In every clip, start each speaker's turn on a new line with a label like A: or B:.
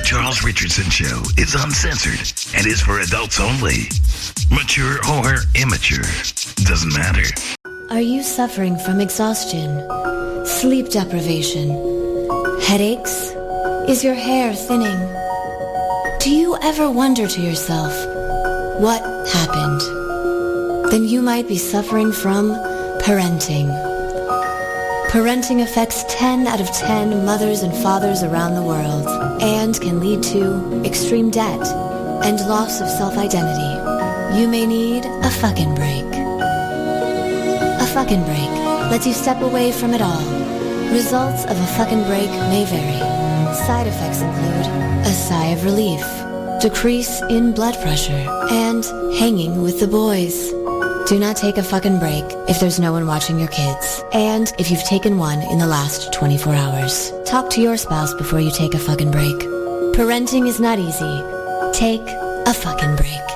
A: Charles Richardson Show is uncensored and is for adults only. Mature or immature, doesn't matter.
B: Are you suffering from exhaustion, sleep deprivation, headaches? Is your hair thinning? Do you ever wonder to yourself, what happened? Then you might be suffering from parenting. Parenting affects 10 out of 10 mothers and fathers around the world and can lead to extreme debt and loss of self-identity. You may need a fucking break. A fucking break lets you step away from it all. Results of a fucking break may vary. Side effects include a sigh of relief, decrease in blood pressure, and hanging with the boys. Do not take a fucking break if there's no one watching your kids, and if you've taken one in the last 24 hours. Talk to your spouse before you take a fucking break. Parenting is not easy. Take a fucking break.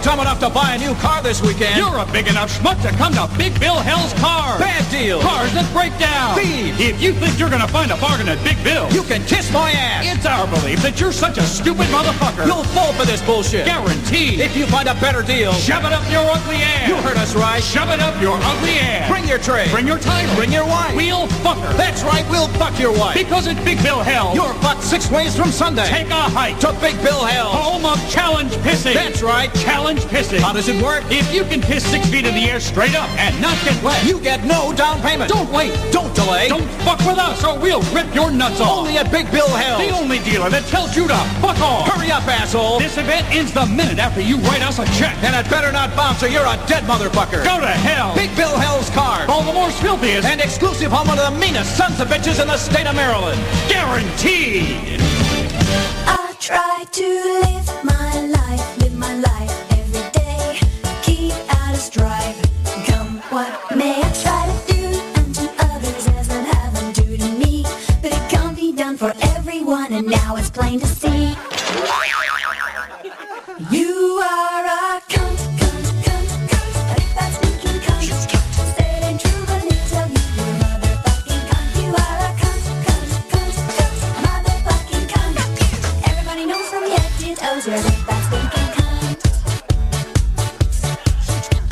C: dumb enough to buy a new car this weekend,
D: you're a big enough schmuck to come to Big Bill Hell's Cars.
C: Bad deal.
D: Cars that break down.
C: Thieves.
D: If you think you're going to find a bargain at Big Bill,
C: you can kiss my my ass.
D: It's our belief that you're such a stupid motherfucker.
C: You'll fall for this bullshit.
D: Guaranteed.
C: If you find a better deal,
D: Shove it up your ugly ass.
C: you heard us right.
D: Shove it up your ugly ass.
C: Bring your tray.
D: Bring your title.
C: Bring your wife.
D: We'll fuck her.
C: That's right, we'll fuck your wife.
D: Because at Big Bill Hell,
C: You're fucked 6 ways from Sunday.
D: take a hike
C: To Big Bill Hell.
D: home of challenge pissing.
C: That's right.
D: Challenge pissing.
C: How does it work?
D: If you can piss 6 feet in the air straight up and not get wet,
C: You get no down payment.
D: don't wait.
C: Don't delay.
D: Don't fuck with us or we'll rip your nuts off.
C: Only at Big Bill Hell.
D: The only dealer that tells you to fuck off.
C: Hurry up, asshole.
D: This event ends the minute after you write us a check.
C: And it better not bounce or you're a dead motherfucker.
D: Go to hell.
C: Big Bill Hell's card.
D: Baltimore's filthiest
C: And exclusive home of the meanest sons of bitches in the state of Maryland.
D: guaranteed.
E: I try to live my life every day. Keep out of strife, come what may. I try to do unto others as I'd have them do to me. But it can't be done for everyone, and now it's plain to see. You are a cunt, cunt, cunt, cunt. If that's thinking cunt, say it ain't true, but it tell you you're a motherfucking cunt. You are a cunt, cunt, cunt, cunt, motherfucking cunt. Everybody knows from your head to toes you're a big fat stinking cunt.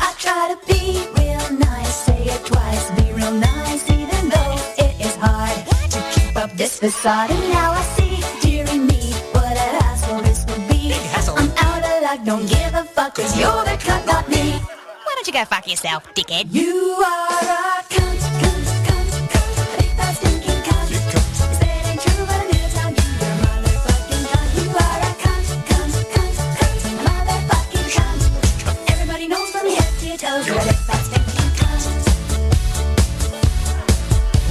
E: I try to be real nice, say it twice, be real nice, even though it is hard to keep up this facade. And now I see, dearie me, what an asshole this would be. I'm out of luck, don't give a fuck, 'cause you're the cunt, not me.
F: Why don't you go fuck yourself, dickhead?
E: You are a cunt, cunt, cunt, cunt, a big fat stinking cunt. Say it ain't true, but it is how you're a motherfucking cunt. You are a cunt, cunt, cunt, cunt, a motherfucking cunt. Everybody knows from your head to your toes you're a big fat stinking cunt.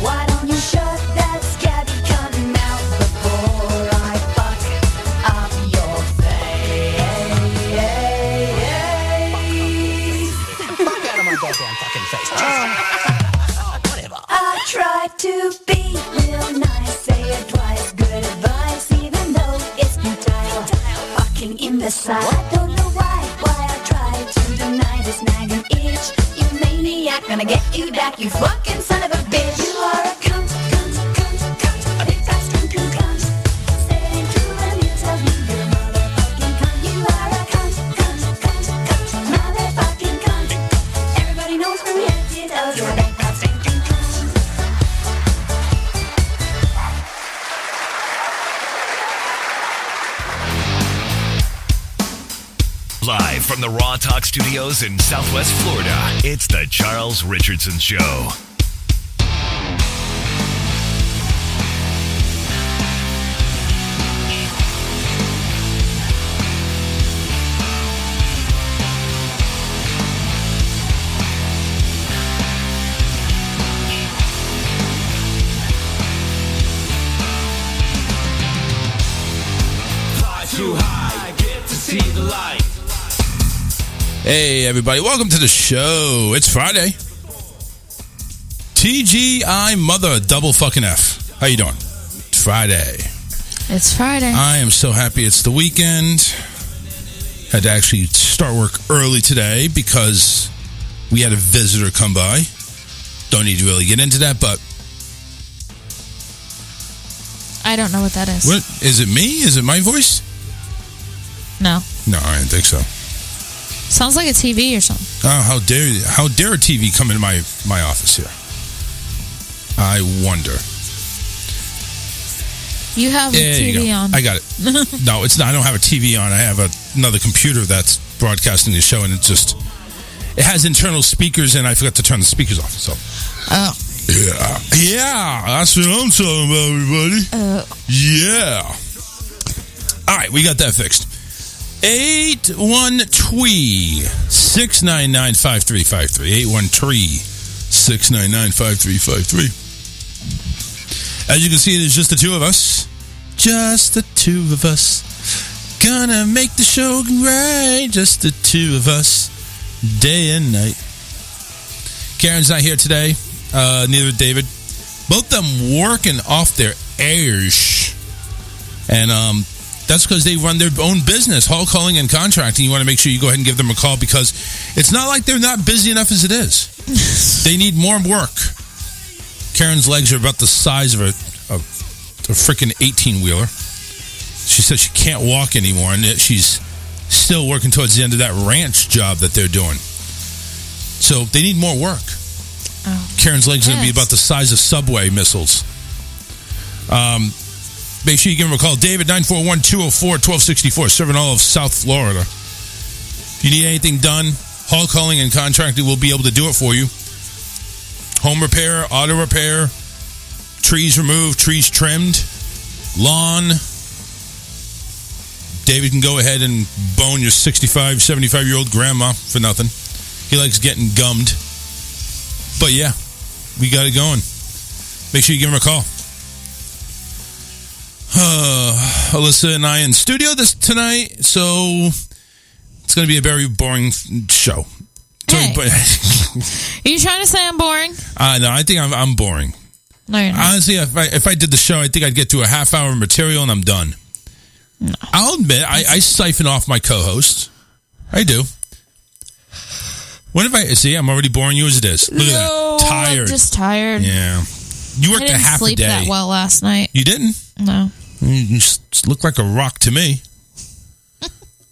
E: Why don't you shut that scabby cunt mouth before I fuck up your I try to be real nice, say it twice, good advice, even though it's futile. Fucking imbecile. I don't know why I try to deny this nagging itch. You maniac, gonna get you back, you fucking son of a bitch. You are a cunt, cunt, cunt, cunt, a big fat stinking cunt. Say it ain't true, let me tell you, you're a motherfucking cunt. You are a cunt, cunt, cunt, cunt, motherfucking cunt. Everybody knows from your head to your toes you're a big fat stinking cunt.
A: Live from the Raw Talk Studios in Southwest Florida, it's the Charles Richardson Show.
G: Fly too high, get to see the light.
H: Hey, everybody. Welcome to the show. It's Friday. TGI Mother double fucking F. How you doing? It's Friday.
I: It's Friday.
H: I am so happy it's the weekend. Had to actually start work early today because we had a visitor come by. Don't need to really get into that, but...
I: I don't know what that is.
H: What? Is it me? Is it my voice?
I: No.
H: No, I didn't think so.
I: Sounds like a TV or something.
H: Oh, how dare a TV come into my office here? I wonder.
I: You have a
H: There you
I: TV
H: go.
I: on.
H: I got it. No, it's not. I don't have a TV on. I have another computer that's broadcasting the show, and it has internal speakers, and I forgot to turn the speakers off. So, yeah, that's what I'm talking about, everybody. Yeah. All right, we got that fixed. 81-TWEE-699-5353. 81-TWEE-699-5353. As you can see, there's just the two of us. Just the two of us. Gonna make the show great. Just the two of us. Day and night. Karen's not here today. Neither David. Both of them working off their airs. And that's because they run their own business, haul calling and contracting. You want to make sure you go ahead and give them a call because it's not like they're not busy enough as it is. They need more work. Karen's legs are about the size of freaking 18-wheeler. She said she can't walk anymore, and that she's still working towards the end of that ranch job that they're doing. So they need more work.
I: Oh.
H: Karen's legs are going to be about the size of Subway missiles. Make sure you give him a call. David, 941-204-1264, serving all of South Florida. If you need anything done, haul calling and contracting will be able to do it for you. Home repair, auto repair, trees removed, trees trimmed, lawn. David can go ahead and bone your 65, 75-year-old grandma for nothing. He likes getting gummed. But yeah, we got it going. Make sure you give him a call. Alyssa and I in studio tonight, so it's going to be a very boring show.
I: Hey. Are you trying to say I'm boring?
H: No, I think I'm boring.
I: No, you're not.
H: Honestly, if I did the show, I think I'd get through a half hour of material and I'm done. No. I'll admit, I siphon off my co-hosts. I do. What if see, I'm already boring you as it is. Look at that. Tired.
I: I'm just tired.
H: Yeah. You worked a half a day. I didn't sleep
I: that well last night.
H: You didn't?
I: No.
H: You just look like a rock to me.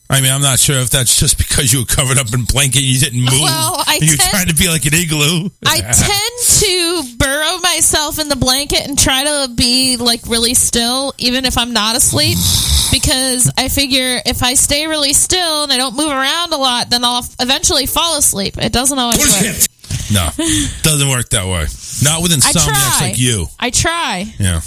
H: I mean, I'm not sure if that's just because you were covered up in blanket and you didn't move.
I: Well,
H: you're trying to be like an igloo.
I: I tend to burrow myself in the blanket and try to be like really still, even if I'm not asleep, because I figure if I stay really still and I don't move around a lot, then I'll eventually fall asleep. It doesn't always work.
H: No, doesn't work that way. Not with insomniacs like you.
I: I try.
H: Yeah.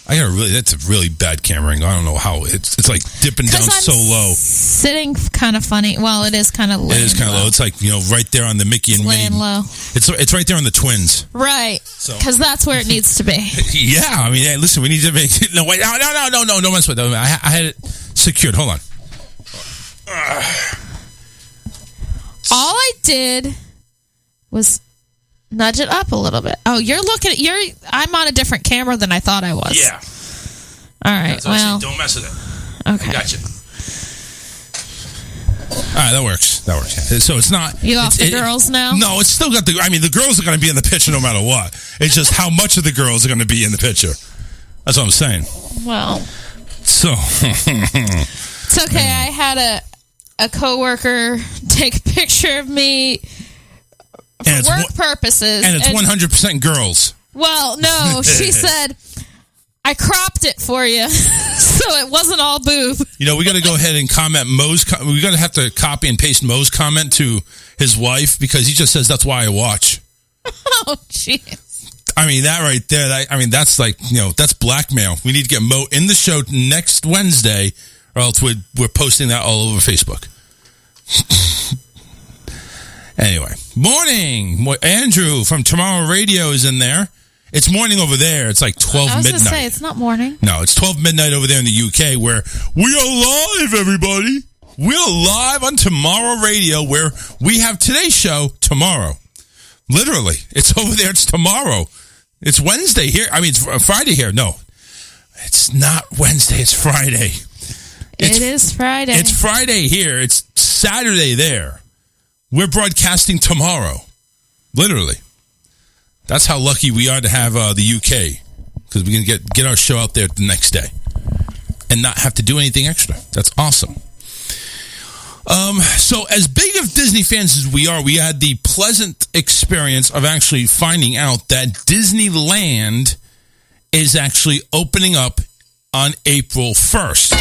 H: That's a really bad camera angle. I don't know how it's like dipping down so low.
I: Sitting kind of funny. Well, it is kind of low.
H: It is kind of low. It's like, right there on the Mickey and Minnie.
I: Low.
H: It's right there on the twins.
I: Right. Because that's where it needs to be.
H: Yeah. I mean, hey, listen, we need to make it. No, wait. No mess with it. I had it secured. Hold on.
I: All I did was nudge it up a little bit. Oh, you're looking at I'm on a different camera than I thought I was.
H: Yeah.
I: All right. Well,
H: don't mess with it.
I: Okay.
H: I gotcha. All right, that works. Yeah. So it's not.
I: You off the girls now?
H: No, it's still got the girls are going to be in the picture no matter what. It's just how much of the girls are going to be in the picture. That's what I'm saying.
I: Well.
H: So.
I: It's okay. I had a coworker take a picture of me for work purposes.
H: And it's 100% girls.
I: Well, no, she said, I cropped it for you, so it wasn't all boob.
H: We got to go ahead and comment Mo's. We got to have to copy and paste Mo's comment to his wife because he just says that's why I watch.
I: Oh, jeez.
H: I mean, that right there, that's like, that's blackmail. We need to get Mo in the show next Wednesday or else we're posting that all over Facebook. Anyway, morning. Andrew from Tomorrow Radio is in there. It's morning over there. It's like 12 midnight.
I: I was going to say, it's not morning.
H: No, it's 12 midnight over there in the UK where we are live, everybody. We're live on Tomorrow Radio where we have today's show tomorrow. Literally. It's over there. It's tomorrow. It's Wednesday here. I mean, it's Friday here. No, it's not Wednesday. It's Friday.
I: It is Friday.
H: It's Friday here. It's Saturday there. We're broadcasting tomorrow. Literally. That's how lucky we are to have the UK. Because we can get our show out there the next day. And not have to do anything extra. That's awesome. So as big of Disney fans as we are, we had the pleasant experience of actually finding out that Disneyland is actually opening up on April 1st.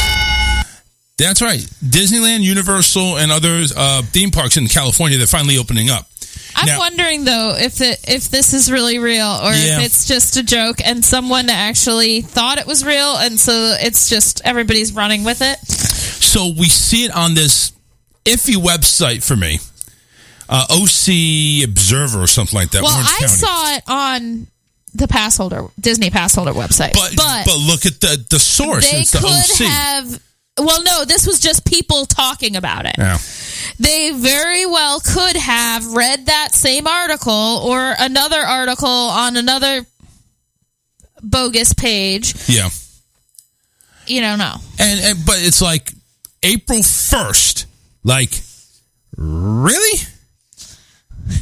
H: That's right. Disneyland, Universal, and other theme parks in California, they're finally opening up.
I: I'm wondering, though, if this is really real or if it's just a joke and someone actually thought it was real, and so it's just everybody's running with it.
H: So we see it on this iffy website for me, OC Observer or something like that.
I: Well,
H: Orange
I: I
H: County.
I: saw it on the Disney Passholder website.
H: But look at the source.
I: They
H: it's the
I: could
H: OC.
I: have... Well, no, this was just people talking about it.
H: Yeah.
I: They very well could have read that same article or another article on another bogus page.
H: Yeah.
I: You don't know.
H: But it's like April 1st. Like, really?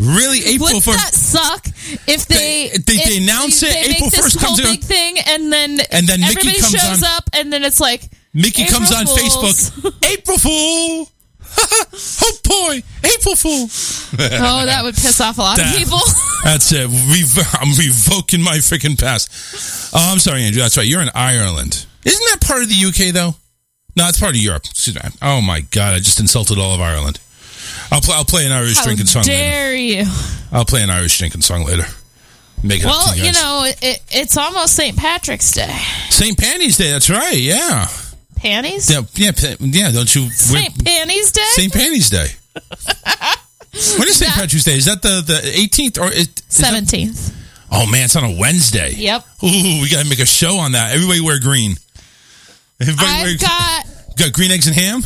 H: Really? April 1st?
I: Wouldn't that suck if they
H: announce it,
I: they
H: April
I: make this
H: 1st
I: whole
H: comes
I: big thing, and then
H: Mickey
I: everybody
H: comes
I: shows
H: on.
I: up, and then it's like
H: Mickey
I: April
H: comes on
I: Fools.
H: Facebook. April Fool! Oh boy, April Fool!
I: Oh, that would piss off a lot of people.
H: That's it. I'm revoking my freaking pass. Oh, I'm sorry, Andrew. That's right. You're in Ireland. Isn't that part of the UK though? No, it's part of Europe. Excuse me. Oh my God, I just insulted all of Ireland. I'll play an Irish drinking song later.
I: How dare you?
H: I'll play an Irish drinking song later. Make it up to you guys.
I: It's almost St. Patrick's Day.
H: St. Panty's Day. That's right. Yeah.
I: Panties?
H: Yeah. Don't you?
I: St. Panties Day?
H: St. Panty's Day. When is St. Patrick's Day? Is that the 18th or
I: 17th?
H: Oh man, it's on a Wednesday.
I: Yep.
H: Ooh, we gotta make a show on that. Everybody wear green. Got green eggs and ham.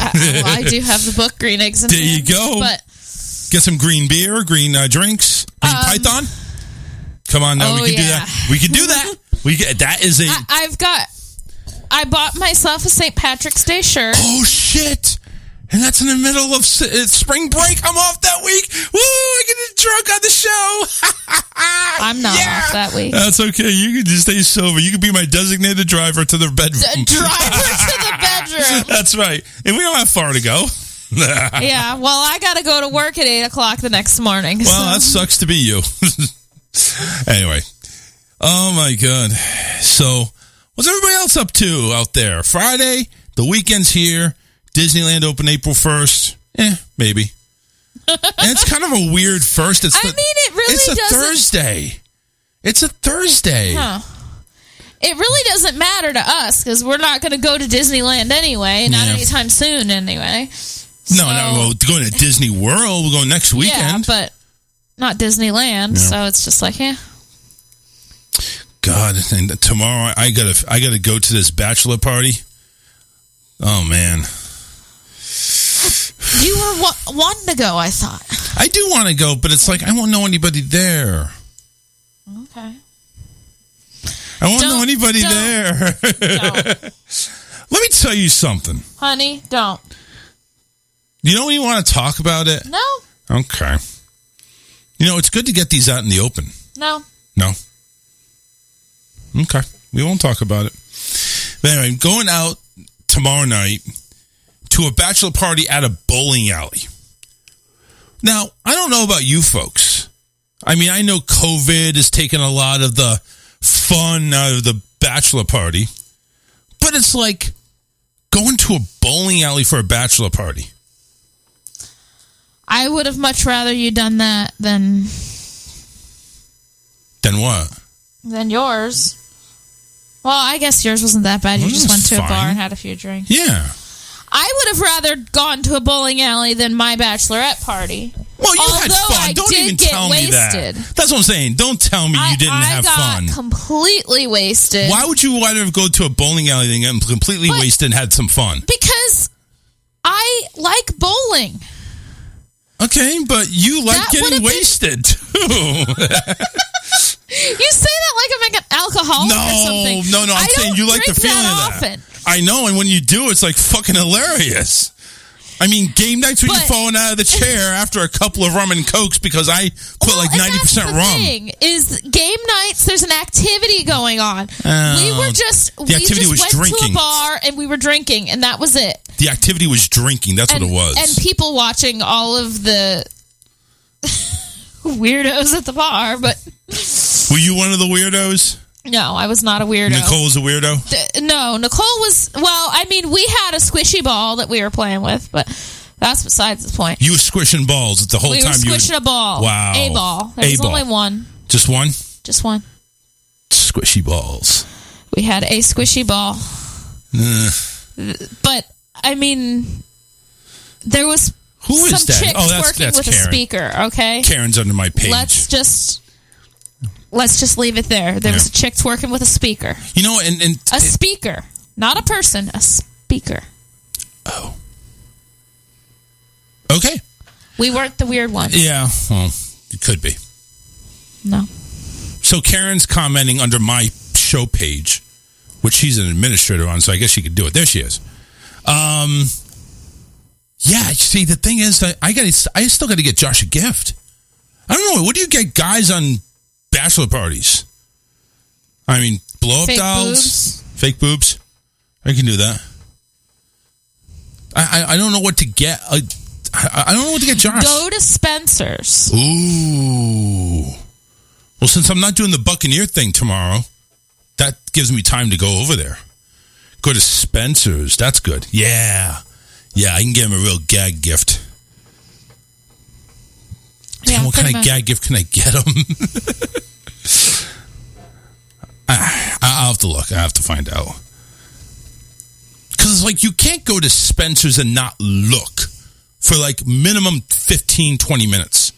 I: I do have the book Green Eggs and
H: There
I: Ham.
H: you go.
I: But
H: get some green beer, green drinks, green Python. Come on, now we can do that. We can do that. That is a.
I: I bought myself a St. Patrick's Day shirt.
H: Oh shit! And that's in the middle of spring break. I'm off that week. Woo! I get drunk on the show.
I: I'm not off that week.
H: That's okay. You can just stay sober. You can be my designated driver to the bedroom.
I: Driver to the bedroom.
H: That's right. And we don't have far to go.
I: Yeah. Well, I got to go to work at 8:00 the next morning.
H: Well, that sucks to be you. Anyway. Oh my God. So, what's everybody else up to out there? Friday, the weekend's here. Disneyland open April 1st. Maybe. And it's kind of a weird first. It really it's a Thursday. It's a Thursday.
I: Huh. It really doesn't matter to us because we're not going to go to Disneyland anyway. Not anytime soon anyway.
H: No, we're going to Disney World. We'll go next weekend.
I: Yeah, but not Disneyland.
H: No.
I: So it's just like,
H: God, and tomorrow I gotta go to this bachelor party. Oh man.
I: You were wanting to go, I thought.
H: I do want to go, but it's like I won't know anybody there.
I: Okay.
H: I won't know anybody there. Let me tell you something.
I: Honey, don't.
H: You don't even want to talk about it?
I: No.
H: Okay. It's good to get these out in the open.
I: No.
H: No? Okay. We won't talk about it. But anyway, going out tomorrow night to a bachelor party at a bowling alley. Now, I don't know about you folks. I mean, I know COVID has taken a lot of the fun out of the bachelor party, but it's like going to a bowling alley for a bachelor party.
I: I would have much rather you done that than
H: what?
I: Than yours. Well, I guess yours wasn't that bad. You just went to a bar and had a few drinks.
H: Yeah.
I: I would have rather gone to a bowling alley than my bachelorette party.
H: Well, you had fun. Don't even tell me that. That's what I'm saying. Don't tell me you didn't have fun.
I: I got completely wasted.
H: Why would you rather go to a bowling alley than get completely wasted and had some fun?
I: Because I like bowling.
H: Okay, but you like getting wasted, too.
I: You say that like I'm like an alcoholic or something.
H: No, I'm saying you like the feeling of that. I know, and when you do, it's like fucking hilarious. I mean, game nights when you're falling out of the chair after a couple of rum and cokes because I put like 90%
I: that's the
H: rum.
I: Thing is game nights. There's an activity going on. We went to a bar and we were drinking, and that was it.
H: The activity was drinking. That's what it was.
I: And people watching all of the weirdos at the bar. But
H: were you one of the weirdos?
I: No, I was not a weirdo.
H: Nicole's a weirdo?
I: No, Nicole was... Well, I mean, we had a squishy ball that we were playing with, but that's besides the point.
H: You were squishing balls the whole time?
I: We were squishing a ball.
H: Wow.
I: A ball. There was only one.
H: Just one?
I: Just one.
H: Squishy balls.
I: We had a squishy ball. But, I mean, there was some chicks working with
H: Karen.
I: a speaker, okay?
H: Karen's under my page.
I: Let's just leave it there. There was a chick working with a speaker.
H: And
I: a speaker. Not a person. A speaker.
H: Oh. Okay.
I: We weren't the weird ones.
H: Yeah. Well, it could be.
I: No.
H: So Karen's commenting under my show page, which she's an administrator on, so I guess she could do it. There she is. Yeah, see, the thing is, I still got to get Josh a gift. I don't know. What do you get guys on bachelor parties? I mean, blow-up dolls? Fake boobs. I can do that. I don't know what to get. I don't know what to get Josh.
I: Go to Spencer's.
H: Ooh. Well, since I'm not doing the Buccaneer thing tomorrow, that gives me time to go over there. Go to Spencer's. That's good. Yeah. Yeah, I can get him a real gag gift.
I: Yeah,
H: what kind of gag gift can I get him? I'll have to look. I have to find out. Because, like, you can't go to Spencer's and not look for, like, minimum 15, 20 minutes.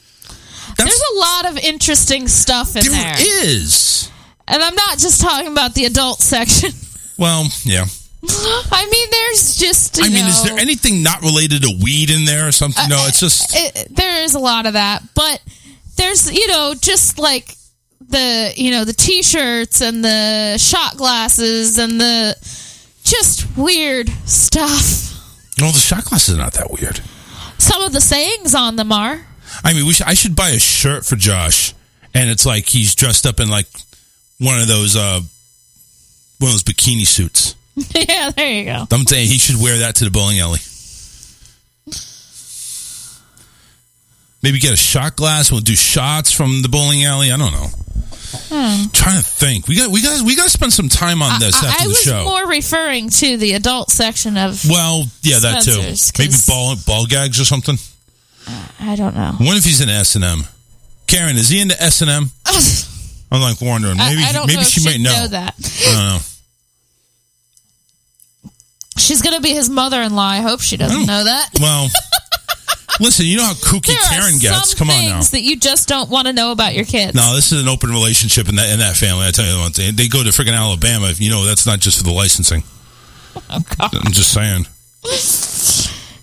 I: There's a lot of interesting stuff in there.
H: There is.
I: And I'm not just talking about the adult section.
H: Well, yeah.
I: I mean, there's just, you know,
H: is there anything not related to weed in there or something? No, it's just...
I: there is a lot of that. But there's, you know, just like the T-shirts and the shot glasses and the just weird stuff.
H: No, the shot glasses are not that weird.
I: Some of the sayings on them are.
H: I mean, I should buy a shirt for Josh, and it's like he's dressed up in like one of those bikini suits.
I: Yeah, there you go.
H: I'm saying he should wear that to the bowling alley. Maybe get a shot glass. We'll do shots from the bowling alley. I don't know. Trying to think. We got to spend some time on this after the show.
I: I was more referring to the adult section of.
H: Well, yeah, that too. Maybe ball gags or something.
I: I don't know.
H: What if he's in S&M? Karen, is he into S&M? I'm like wondering. Maybe she might know
I: that.
H: I don't know.
I: She's going to be his mother-in-law. I hope she doesn't know that.
H: Well, listen, you know how kooky Karen gets. Come on now.
I: There are some things that you just don't want to know about your kids.
H: No, this is an open relationship in that family. I tell you one thing. They go to freaking Alabama. You know, that's not just for the licensing.
I: Oh, God.
H: I'm just saying.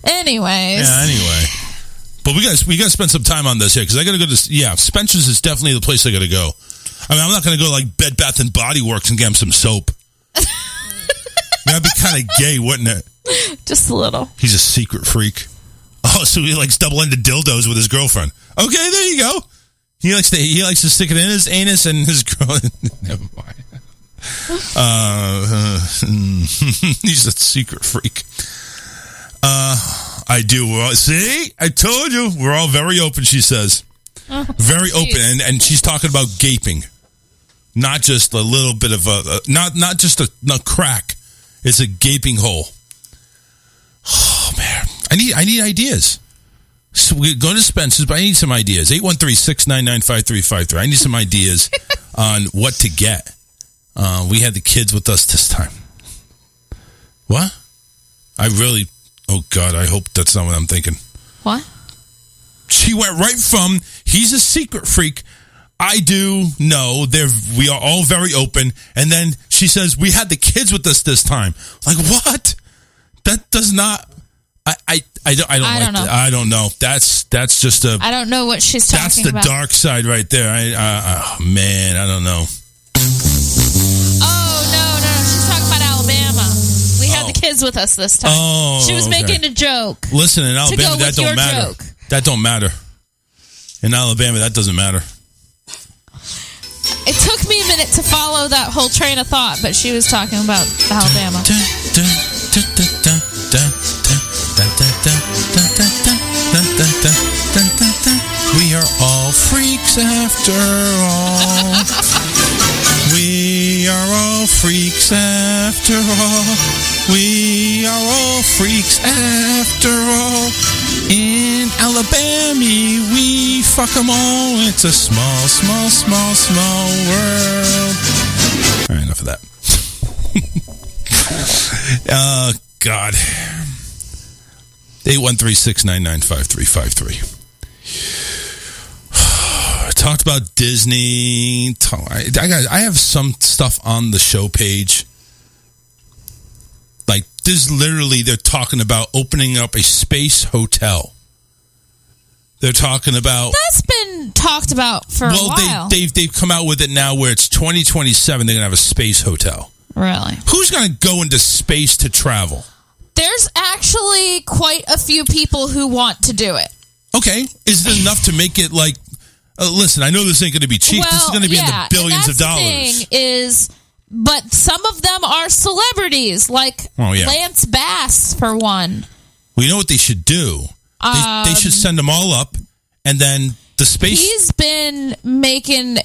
I: Anyways.
H: Yeah, anyway. But we got to spend some time on this here because I got to go to, Spencer's is definitely the place I got to go. I mean, I'm not going to go like Bed Bath & Body Works and get him some soap. That'd be kind of gay, wouldn't it?
I: Just a little.
H: He's a secret freak. Oh, so he likes double-ended dildos with his girlfriend. Okay, there you go. He likes to stick it in his anus and his girl. Never mind. He's a secret freak. I do. See, I told you. We're all very open. She says, very open, and she's talking about gaping, not just a little bit of not just a crack. It's a gaping hole. Oh, man. I need ideas. So we go to Spencer's, but I need some ideas. 813-699-5353. I need some ideas on what to get. We had the kids with us this time. What? Oh, God, I hope that's not what I'm thinking.
I: What?
H: She went right from, he's a secret freak, I do know we are all very open, and then she says we had the kids with us this time. Like what? That does not. I don't know. I don't know. That's just a.
I: I don't know what she's talking about.
H: That's the dark side right there. Oh man, I don't know.
I: Oh no! She's talking about Alabama. We had the kids with us this time.
H: Oh,
I: she was making a joke.
H: Listen, in Alabama, that don't matter.
I: Joke.
H: That don't matter. In Alabama, that doesn't matter.
I: It took me a minute to follow that whole train of thought, but she was talking about Alabama.
H: We are all freaks after all. We are all freaks after all. We are all freaks after all. In Alabama, we fuck them all. It's a small, small, small, small world. All right, enough of that. Oh, God. 813-699-5353. Talked about Disney. I have some stuff on the show page. Like, this literally, they're talking about opening up a space hotel. They're talking about...
I: That's been talked about for a while.
H: They've come out with it now where it's 2027. They're going to have a space hotel.
I: Really?
H: Who's going to go into space to travel?
I: There's actually quite a few people who want to do it.
H: Okay. Is it enough to make it like, listen, I know this ain't going to be cheap. This is going to be in the billions of dollars.
I: The thing is, but some of them are celebrities, like Lance Bass, for one.
H: Well, you know what they should do? They should send them all up, and then the space...
I: He's been making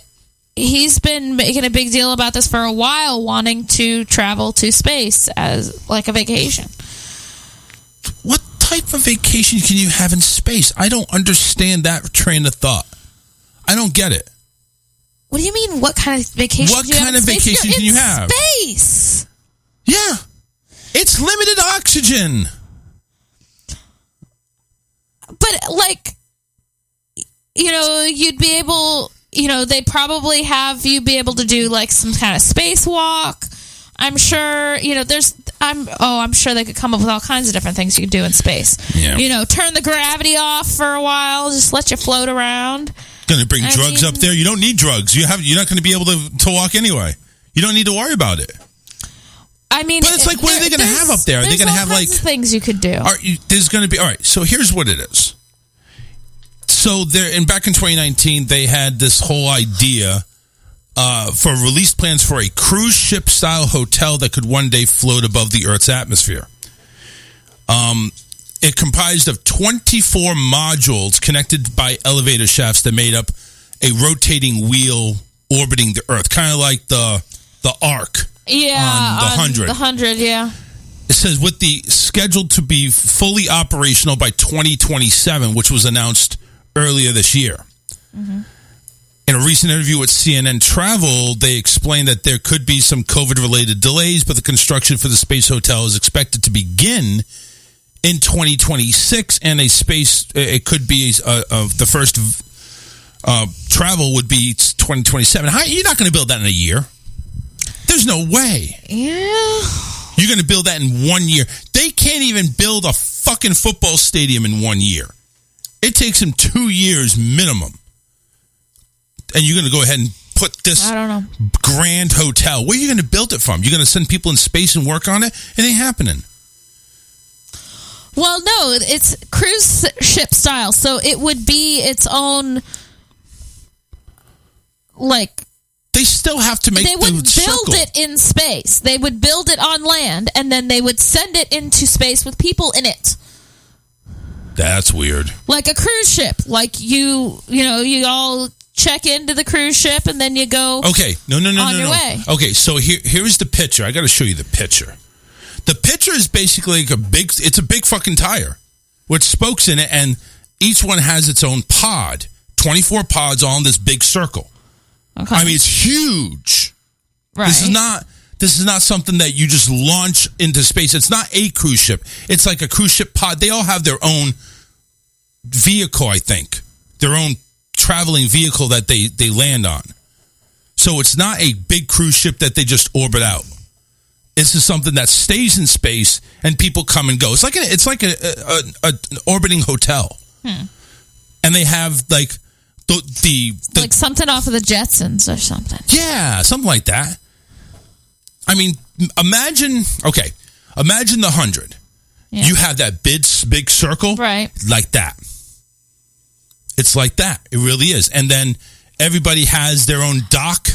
I: a big deal about this for a while, wanting to travel to space as like a vacation.
H: What type of vacation can you have in space? I don't understand that train of thought. I don't get it.
I: What do you mean, what kind of vacation
H: What kind of vacation can you have?
I: Space!
H: Yeah. It's limited oxygen.
I: But, like, you'd be able... they'd probably have you be able to do, like, some kind of spacewalk. I'm sure, I'm sure they could come up with all kinds of different things you could do in space.
H: Yeah.
I: Turn the gravity off for a while, just let you float around.
H: Going to bring drugs up there? You don't need drugs. You're not going to be able to walk anyway. You don't need to worry about it.
I: I mean,
H: but it's like, what are they going to have up there? Are they going to have like
I: things you could do?
H: There's going to be all right. So here's what it is. So back in 2019, they had this whole idea for release plans for a cruise ship style hotel that could one day float above the Earth's atmosphere. It comprised of 24 modules connected by elevator shafts that made up a rotating wheel orbiting the Earth, kind of like the Ark.
I: Yeah,
H: on the 100.
I: The 100, yeah.
H: It says with the scheduled to be fully operational by 2027, which was announced earlier this year. Mm-hmm. In a recent interview with CNN Travel, they explained that there could be some COVID-related delays, but the construction for the space hotel is expected to begin in 2026, and it could be the first travel would be 2027. You're not going to build that in a year. There's no way.
I: Yeah.
H: You're going to build that in 1 year. They can't even build a fucking football stadium in 1 year. It takes them 2 years minimum. And you're going to go ahead and put this grand hotel. Where are you going to build it from? You're going to send people in space and work on it? It ain't happening.
I: Well, no, it's cruise ship style, so it would be its own, like...
H: They still have to make the circle. They would
I: build it in space. They would build it on land, and then they would send it into space with people in it.
H: That's weird.
I: Like a cruise ship. Like you all check into the cruise ship, and then you go on your way.
H: Okay, so here is the picture. I got to show you the picture. The picture is basically like it's a big fucking tire with spokes in it, and each one has its own pod. 24 pods all in this big circle.
I: Okay.
H: I mean, it's huge.
I: Right.
H: This is not something that you just launch into space. It's not a cruise ship. It's like a cruise ship pod. They all have their own vehicle, I think. Their own traveling vehicle that they land on. So it's not a big cruise ship that they just orbit out. This is something that stays in space and people come and go. It's like an orbiting hotel. And they have like the
I: like something off of the Jetsons or something.
H: Yeah, something like that. I mean, imagine the 100. Yeah. You have that big circle,
I: right?
H: Like that. It's like that. It really is. And then everybody has their own dock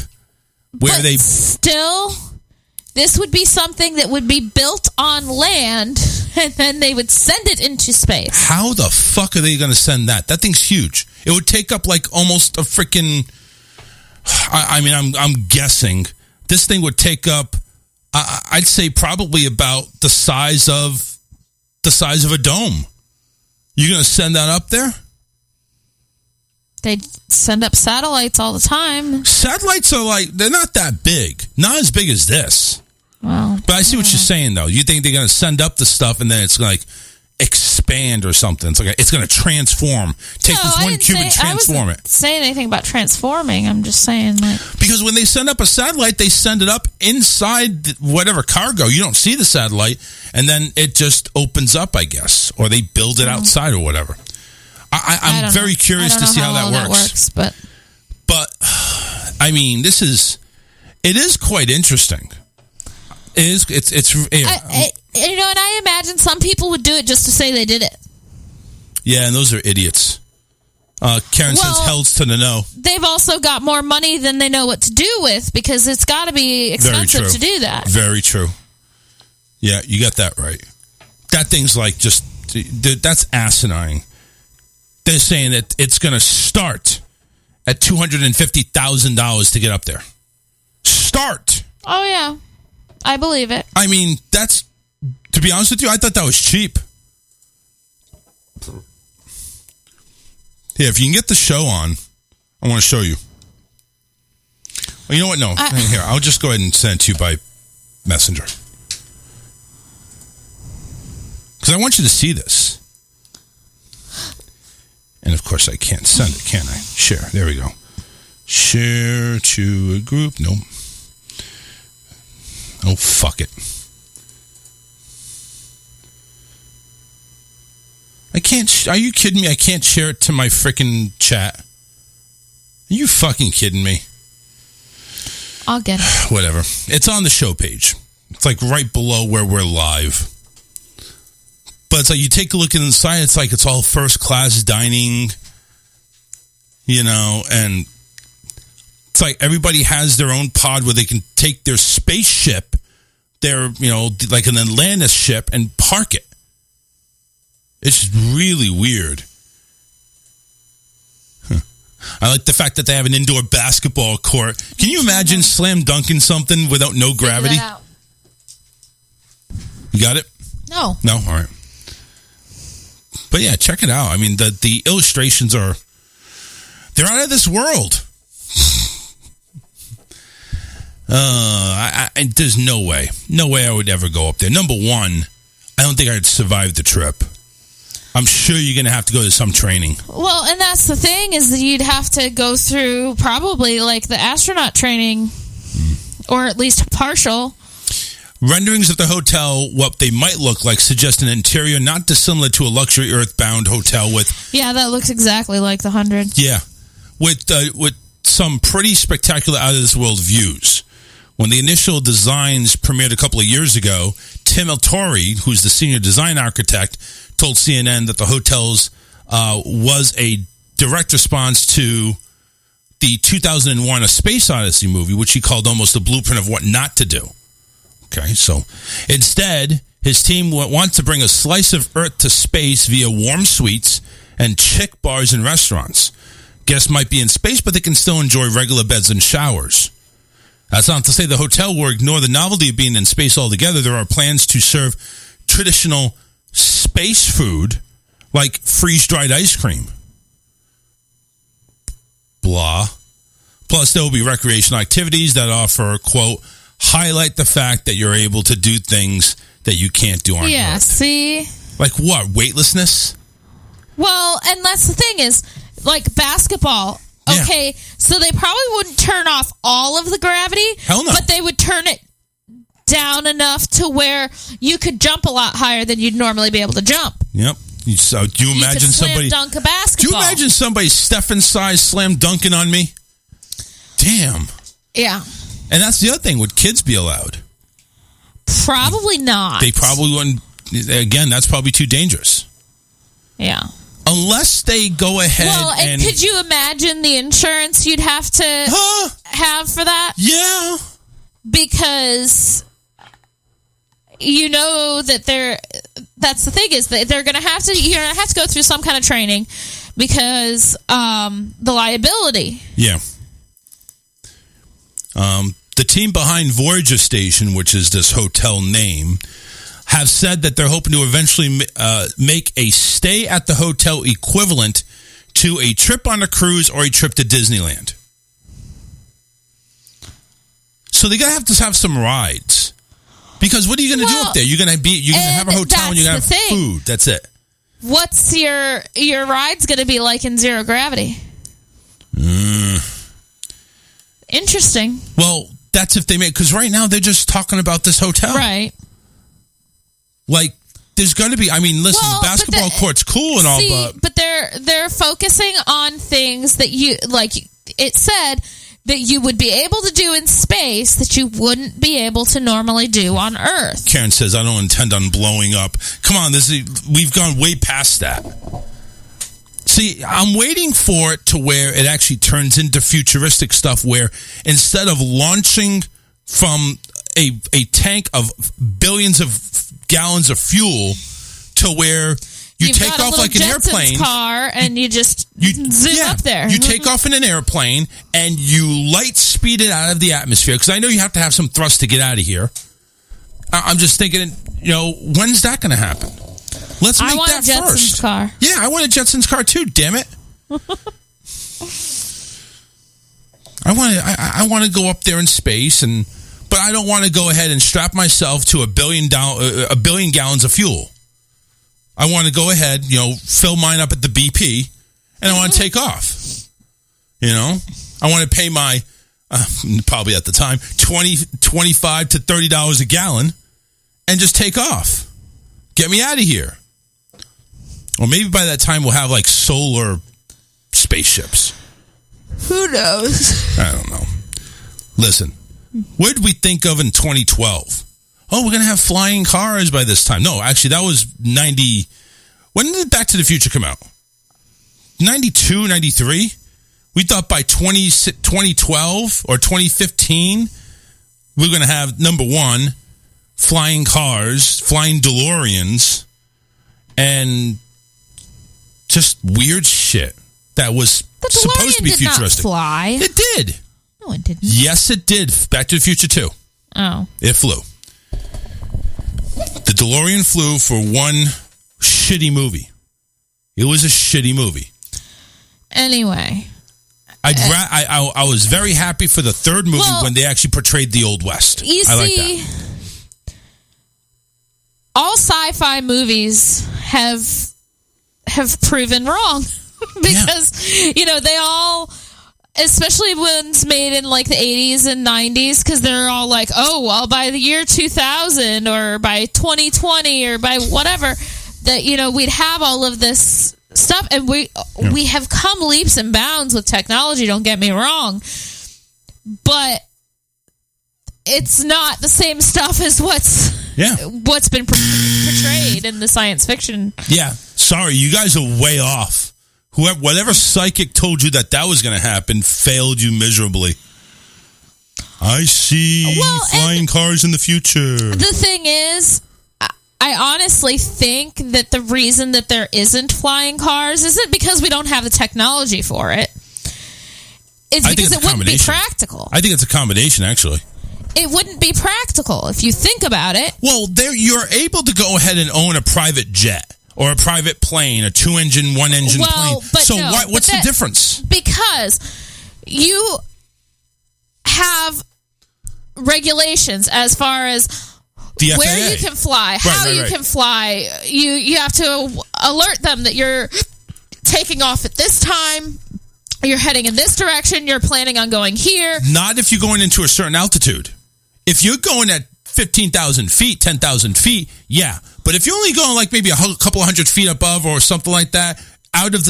H: where they
I: still. This would be something that would be built on land, and then they would send it into space.
H: How the fuck are they going to send that? That thing's huge. It would take up like almost a freaking. I mean, I'm guessing this thing would take up. I'd say probably about the size of a dome. You're going to send that up there?
I: They send up satellites all the time.
H: Satellites are they're not that big. Not as big as this.
I: Well,
H: but I see what you're saying, though. You think they're going to send up the stuff and then it's like expand or something. It's going to transform. Take this one cube and transform it.
I: I wasn't saying anything about transforming. I'm just saying
H: because when they send up a satellite, they send it up inside whatever cargo. You don't see the satellite, and then it just opens up, I guess, or they build it outside or whatever. I'm very curious to see how that works.
I: But
H: I mean, it is quite interesting. It is.
I: You know, and I imagine some people would do it just to say they did it.
H: Yeah, and those are idiots. Karen says, hells to the no.
I: They've also got more money than they know what to do with because it's got to be expensive to do that.
H: Very true. Yeah, you got that right. That thing's like just, that's asinine. They're saying that it's going to start at $250,000 to get up there. Start.
I: Oh, yeah. I believe it.
H: I mean, that's, to be honest with you, I thought that was cheap. Yeah, if you can get the show on, I want to show you. Well, you know what? No. Here, I'll just go ahead and send it to you by Messenger. Because I want you to see this. And, of course, I can't send it, can I? Share. There we go. Share to a group. Nope. Oh, fuck it. I can't. Are you kidding me? I can't share it to my freaking chat. Are you fucking kidding me?
I: I'll get it.
H: Whatever. It's on the show page. It's like right below where we're live. But it's like you take a look inside, it's like it's all first class dining, you know, and it's like everybody has their own pod where they can take their spaceship, their, you know, like an Atlantis ship, and park it. It's really weird. I like the fact that they have an indoor basketball court. Can you imagine slam dunking something without no gravity? You got it?
I: No.
H: No? All right. But yeah, check it out. I mean, the illustrations are, they're out of this world. There's no way I would ever go up there. Number one, I don't think I'd survive the trip. I'm sure you're going to have to go to some training.
I: Well, and that's the thing is that you'd have to go through probably like the astronaut training or at least partial.
H: Renderings of the hotel, what they might look like, suggest an interior not dissimilar to a luxury earthbound hotel with...
I: Yeah, that looks exactly like the 100.
H: Yeah, with some pretty spectacular out-of-this-world views. When the initial designs premiered a couple of years ago, Tim Altori, who's the senior design architect, told CNN that the hotels was a direct response to the 2001 A Space Odyssey movie, which he called almost a blueprint of what not to do. Okay, so instead, his team wants to bring a slice of Earth to space via warm suites and chic bars and restaurants. Guests might be in space, but they can still enjoy regular beds and showers. That's not to say the hotel will ignore the novelty of being in space altogether. There are plans to serve traditional space food like freeze-dried ice cream. Blah. Plus, there will be recreational activities that offer, quote, highlight the fact that you're able to do things that you can't do on Earth.
I: Yeah, see?
H: Like what? Weightlessness?
I: Well, and that's the thing is, like basketball.
H: Yeah.
I: Okay, so they probably wouldn't turn off all of the gravity.
H: Hell no.
I: But they would turn it down enough to where you could jump a lot higher than you'd normally be able to jump.
H: Yep. So do you imagine
I: could slam
H: somebody
I: dunk a basketball?
H: Do you imagine somebody Stephen size slam dunking on me? Damn.
I: Yeah.
H: And that's the other thing. Would kids be allowed?
I: Probably not.
H: They probably wouldn't. Again, that's probably too dangerous.
I: Yeah.
H: Unless they go ahead
I: and could you imagine the insurance you'd have to have for that?
H: Yeah.
I: Because you know that that's the thing is that you're going to have to go through some kind of training because the liability.
H: Yeah. The team behind Voyager Station, which is this hotel name, have said that they're hoping to eventually make a stay at the hotel equivalent to a trip on a cruise or a trip to Disneyland. So they're going to have some rides. Because what are you going to do up there? You're going to have a hotel and you're going to have food. That's it.
I: What's your ride's going to be like in zero gravity? Interesting.
H: Well, that's if they make, because right now they're just talking about this hotel.
I: Right.
H: Like, there's going to be, I mean, listen, the basketball court's cool and all,
I: but they're focusing on things that you, like it said, that you would be able to do in space that you wouldn't be able to normally do on Earth.
H: Karen says, I don't intend on blowing up. Come on, we've gone way past that. See, I'm waiting for it to where it actually turns into futuristic stuff where instead of launching from a tank of billions of gallons of fuel to where you take off like an airplane
I: car and you just zoom up there.
H: You take off in an airplane and you light speed it out of the atmosphere because I know you have to have some thrust to get out of here. I'm just thinking, when's that going to happen? Let's make that first. I want a Jetsons
I: car.
H: Yeah, I want a Jetsons car too. Damn it! I want to go up there in space, but I don't want to go ahead and strap myself to a billion gallons of fuel. I want to go ahead, fill mine up at the BP, and I want to take off. I want to pay my probably at the time $25 to $30 a gallon, and just take off. Get me out of here. Or maybe by that time we'll have like solar spaceships.
I: Who knows?
H: I don't know. Listen, what did we think of in 2012? Oh, we're going to have flying cars by this time. No, actually, that was 90. When did Back to the Future come out? 92, 93? We thought by 2012 or 2015, we we're going to have, number one, flying cars, flying DeLoreans, and just weird shit that was supposed to be futuristic.
I: Not fly.
H: It did.
I: No, it didn't.
H: Yes, it did. Back to the Future 2.
I: Oh.
H: It flew. The DeLorean flew for one shitty movie. It was a shitty movie.
I: Anyway.
H: I was very happy for the third movie when they actually portrayed the Old West. I like that.
I: All sci-fi movies have proven wrong because they all, especially ones made in like the 80s and 90s, because they're all like, oh well, by the year 2000 or by 2020 or by whatever, that we'd have all of this stuff, and we have come leaps and bounds with technology, don't get me wrong, but it's not the same stuff as what's been portrayed in the science fiction.
H: Yeah, sorry, you guys are way off. Whatever psychic told you that was going to happen failed you miserably. I see flying cars in the future. The
I: thing is, I honestly think that the reason that there isn't flying cars isn't because we don't have the technology for it. It's because it wouldn't be practical.
H: I think it's a combination, actually.
I: It wouldn't be practical if you think about it.
H: Well, you're able to go ahead and own a private jet or a private plane, a 2-engine, 1-engine plane.
I: But
H: so what's the difference?
I: Because you have regulations as far as
H: the FAA.
I: Where you can fly, how you can fly. You have to alert them that you're taking off at this time, you're heading in this direction, you're planning on going here.
H: Not if you're going into a certain altitude. If you're going at 15,000 feet, 10,000 feet, yeah. But if you're only going like maybe a couple hundred feet above or something like that, out of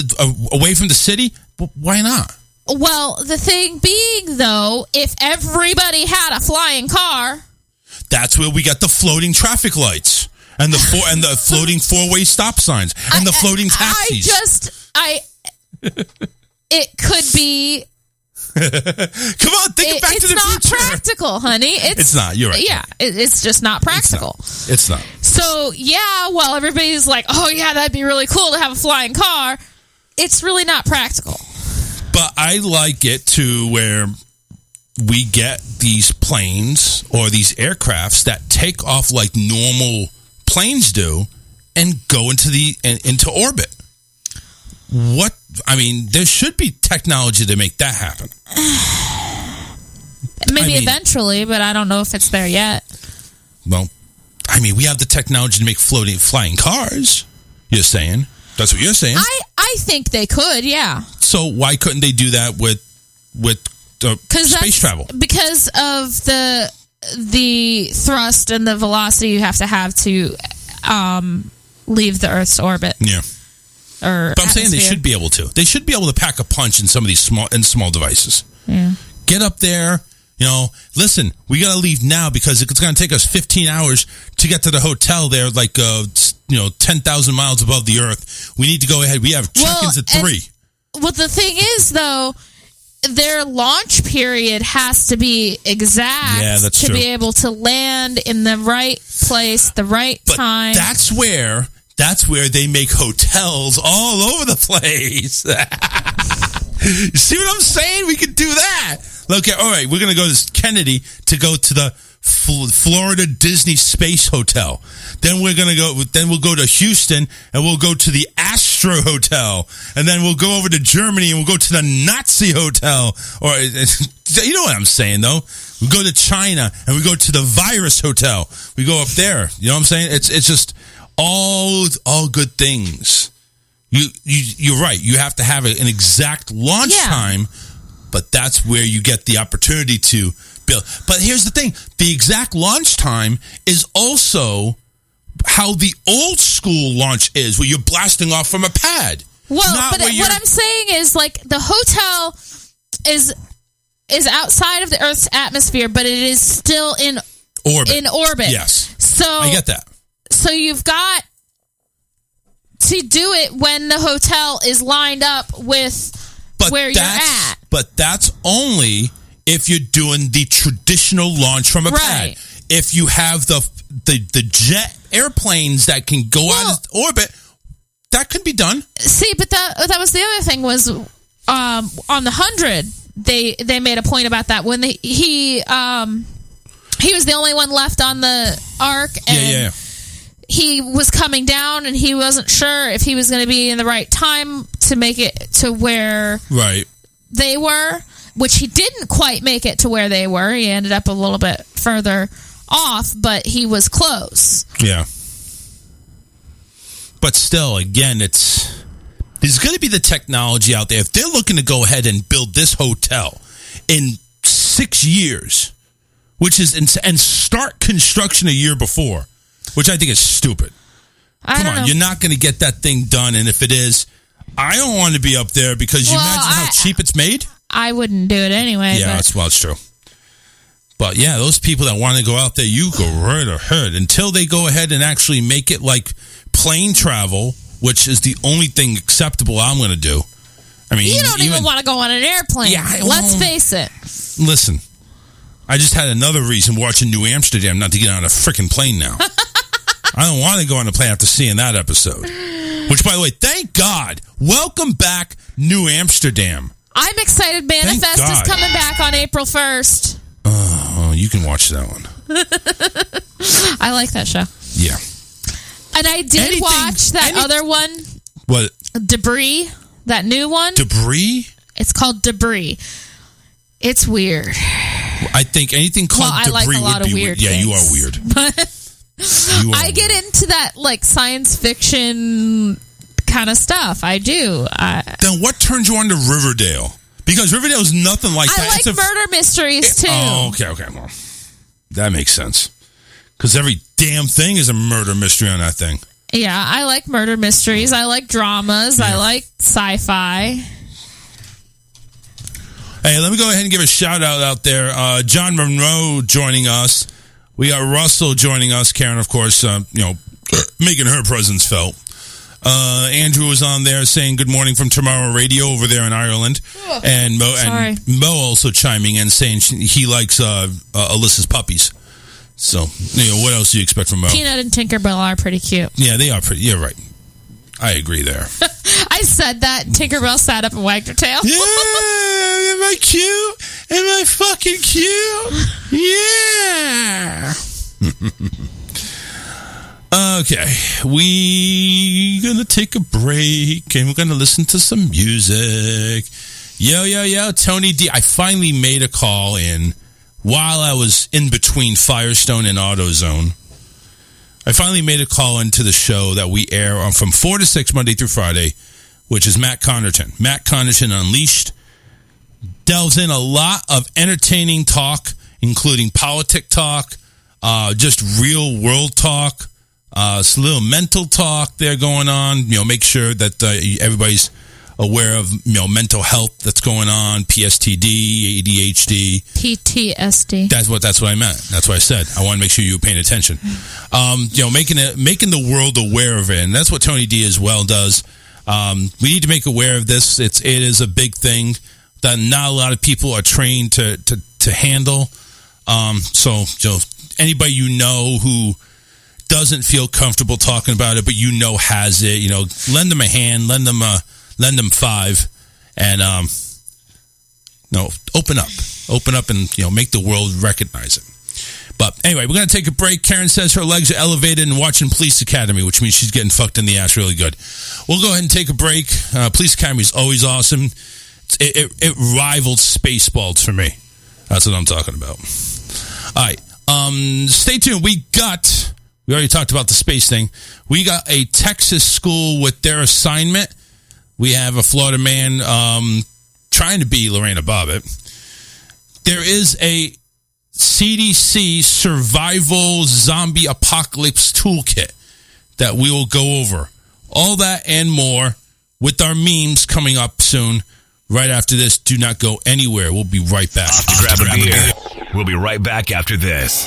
H: away from the city, why not?
I: Well, the thing being, though, if everybody had a flying car,
H: that's where we got the floating traffic lights and the floating four-way stop signs and the floating taxis.
I: It could be.
H: Come on, think of Back to the Future.
I: It's not practical, honey.
H: It's not. You're right.
I: Yeah, it's just not practical.
H: It's not.
I: So, well, everybody's like, oh, yeah, that'd be really cool to have a flying car. It's really not practical.
H: But I like it to where we get these planes or these aircrafts that take off like normal planes do and go into orbit. There should be technology to make that happen.
I: Maybe eventually, but I don't know if it's there yet.
H: Well, we have the technology to make flying cars. You're saying? That's what you're saying.
I: I think they could, yeah.
H: So why couldn't they do that with space travel?
I: Because of the thrust and the velocity you have to leave the Earth's orbit.
H: Yeah.
I: But
H: I'm saying they should be able to. They should be able to pack a punch in some of these small devices.
I: Yeah.
H: Get up there. Listen, we got to leave now because it's going to take us 15 hours to get to the hotel there, 10,000 miles above the earth. We need to go ahead. We have check-ins at 3.
I: Well, the thing is, though, their launch period has to be exact
H: that's
I: to
H: true.
I: be able to land in the right place, the right time.
H: That's where they make hotels all over the place. You see what I'm saying? We could do that. Okay, all right, we're going to go to Kennedy to go to the Florida Disney Space Hotel. Then we'll go to Houston and we'll go to the Astro Hotel. And then we'll go over to Germany and we'll go to the Nazi Hotel. Or you know what I'm saying, though. We go to China and we go to the Virus Hotel. We go up there. You know what I'm saying? It's just all good things. You're right. You have to have an exact launch time. But that's where you get the opportunity to build. But here's the thing. The exact launch time is also how the old school launch is, where you're blasting off from a pad.
I: Well, but what I'm saying is, the hotel is outside of the Earth's atmosphere, but it is still in orbit.
H: Yes.
I: So
H: I get that.
I: So you've got to do it when the hotel is lined up with where you're at.
H: But that's only if you're doing the traditional launch from a pad. If you have the jet airplanes that can go out of orbit, that could be done.
I: See, but that was the other thing was on the 100, they made a point about that when he was the only one left on the ark, and he was coming down, and he wasn't sure if he was going to be in the right time to make it to where they were, which he didn't quite make it to where they were. He ended up a little bit further off, but he was close.
H: Yeah. But still, again, there's going to be the technology out there. If they're looking to go ahead and build this hotel in 6 years, and start construction a year before, which I think is stupid. Come on, you're not going to get that thing done, and if it is, I don't want to be up there because you imagine how cheap it's made?
I: I wouldn't do it anyway.
H: Yeah, it's true. But yeah, those people that want to go out there, you go right ahead until they go ahead and actually make it like plane travel, which is the only thing acceptable I'm going to do. I mean,
I: you don't even want to go on an airplane. Yeah, let's face it.
H: Listen, I just had another reason watching New Amsterdam not to get on a freaking plane now. I don't want to go on a plane after seeing that episode. Which, by the way, thank God. Welcome back, New Amsterdam.
I: I'm excited. Manifest is coming back on April 1st.
H: Oh, you can watch that one.
I: I like that show.
H: Yeah.
I: And I did watch that other one.
H: What?
I: Debris. That new one.
H: Debris?
I: It's called Debris. It's weird.
H: I think anything called Debris would be weird. Yeah, you are weird.
I: I get into that like science fiction kind of stuff. I do.
H: Then what turns you on to Riverdale? Because Riverdale is nothing like that.
I: I like murder mysteries too.
H: Oh, okay. Well, that makes sense. Because every damn thing is a murder mystery on that thing.
I: Yeah, I like murder mysteries. I like dramas. I like sci-fi.
H: Hey, let me go ahead and give a shout out there. John Monroe joining us. We got Russell joining us. Karen, of course, making her presence felt. Andrew was on there saying good morning from Tomorrow Radio over there in Ireland. Oh, and Mo also chiming in saying he likes Alyssa's puppies. So, what else do you expect from Mo?
I: Peanut and Tinkerbell are pretty cute.
H: Yeah, they are pretty. You're right. I agree there.
I: I said that. Tinkerbell sat up and wagged her tail.
H: Yeah, am I cute? Am I fucking cute? Yeah. Okay, we gonna take a break and we're gonna listen to some music. Yo, Tony D. I finally made a call in while I was in between Firestone and AutoZone. I finally made a call into the show that we air on from 4 to 6 Monday through Friday, which is Matt Connerton. Matt Connerton Unleashed delves in a lot of entertaining talk, including politic talk, just real world talk, some little mental talk there going on. Make sure that everybody's aware of, mental health that's going on, PSTD, ADHD.
I: PTSD.
H: That's what I meant. That's what I said. I want to make sure you were paying attention. Making the world aware of it. And that's what Tony D as well does. We need to make aware of this. It is a big thing that not a lot of people are trained to handle. So anybody who doesn't feel comfortable talking about it, but has it, lend them a hand, lend them $5, and open up and make the world recognize it. But anyway, we're going to take a break. Karen says her legs are elevated and watching Police Academy, which means she's getting fucked in the ass really good. We'll go ahead and take a break. Police Academy is always awesome. It rivaled Spaceballs for me. That's what I'm talking about. All right. Stay tuned. We already talked about the space thing. We got a Texas school with their assignment. We have a Florida man trying to be Lorena Bobbitt. There is a CDC survival zombie apocalypse toolkit that we will go over. All that and more with our memes coming up soon. Right after this, do not go anywhere. We'll be right back.
A: Off to grab a beer. We'll be right back after this.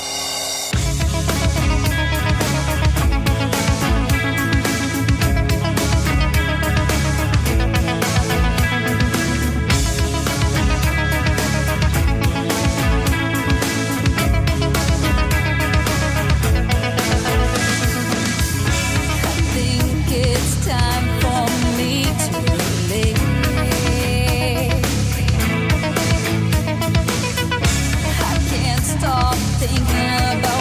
E: Thinking about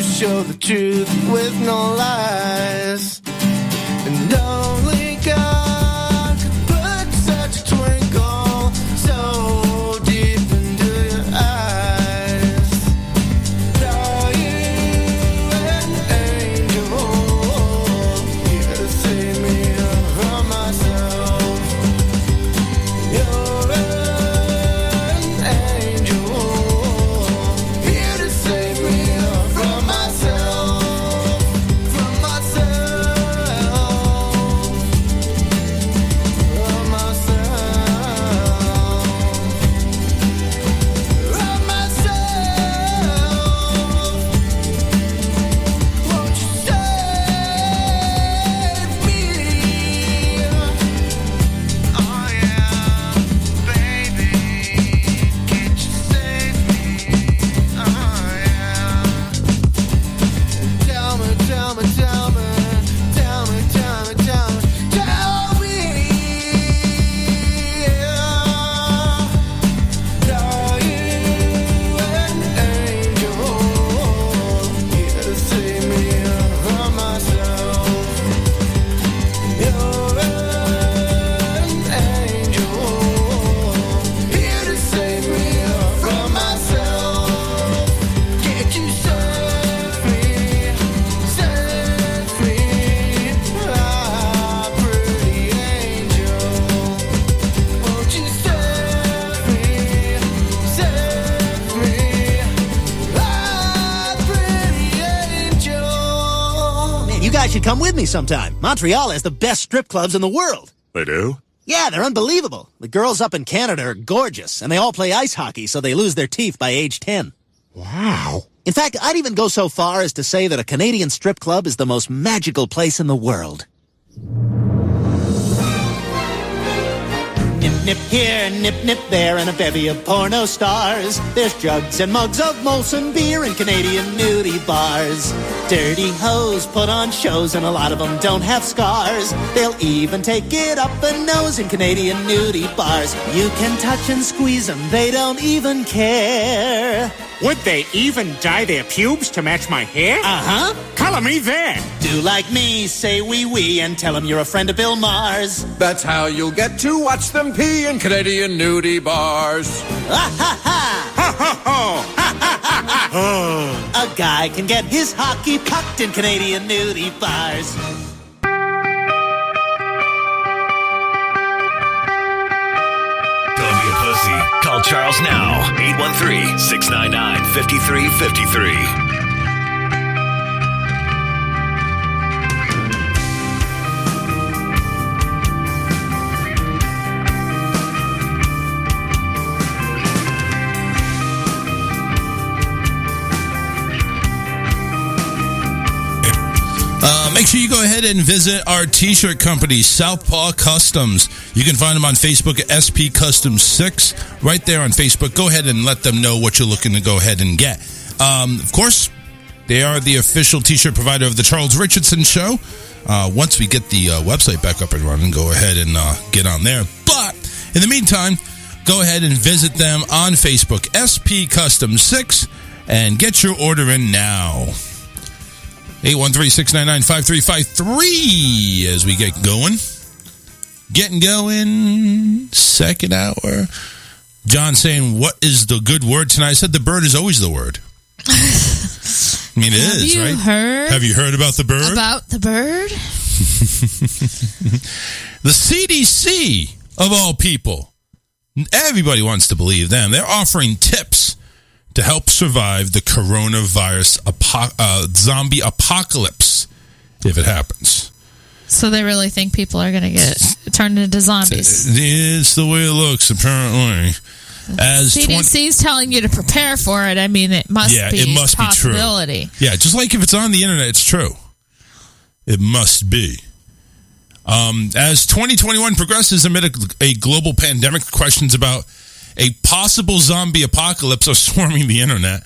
J: show the truth with no lies. And only God could put such a twinkle so deep into your eyes. Are you an angel here to save me from myself? You're an angel here to save me from myself, from myself, from myself, won't you save me? Oh yeah, baby, can't you save me? Oh yeah. Tell me, tell me, tell me, tell me, tell me, tell me, tell me. Are you an angel here to save me from myself? You're an angel here to save me from myself. Can't you save me, ah, pretty angel? Won't you save me, ah, pretty angel?
K: Man, you guys should come with me sometime. Montreal has the best strip clubs in the world.
L: They do?
K: Yeah, they're unbelievable. The girls up in Canada are gorgeous, and they all play ice hockey, so they lose their teeth by age 10.
L: Wow.
K: In fact, I'd even go so far as to say that a Canadian strip club is the most magical place in the world. Nip, nip here, nip, nip there, and a bevy of porno stars. There's jugs and mugs of Molson beer in Canadian nudie bars. Dirty hoes put on shows, and a lot of them don't have scars. They'll even take it up the nose in Canadian nudie bars. You can touch and squeeze them, they don't even care.
D: Would they even dye their pubes to match my hair?
K: Uh-huh.
D: Color me then.
K: Do like me, say wee, and tell them you're a friend of Bill Maher's.
M: That's how you'll get to watch them pee in Canadian nudie bars.
K: Ah, ha, ha!
D: Ho, ho, ho. Ha, ha, ha, ha.
K: A guy can get his hockey pucked in Canadian nudie bars.
A: Don't be a pussy. Call Charles now. 813-699-5353.
H: Make sure you go ahead and visit our t-shirt company, Southpaw Customs. You can find them on Facebook at SP Customs 6. Right there on Facebook. Go ahead and let them know what you're looking to go ahead and get. Of course, they are the official t-shirt provider of the Charles Richardson Show. Once we get the website back up and running, go ahead and get on there. But in the meantime, go ahead and visit them on Facebook, SP Customs 6, and get your order in now. 813-699-5353 as we get going. Getting going. Second hour. John saying, what is the good word tonight? I said the bird is always the word. I mean, it is, right? Have you heard about the bird?
I: About the bird?
H: The CDC, of all people. Everybody wants to believe them. They're offering tips to help survive the coronavirus zombie apocalypse if it happens.
I: So they really think people are going to get turned into zombies.
H: It's the way it looks, apparently. As
I: CDC's telling you to prepare for it. I mean, it must be a possibility.
H: Be true. Yeah, just like if it's on the internet, it's true. It must be. As 2021 progresses amid a global pandemic, questions about a possible zombie apocalypse are swarming the internet.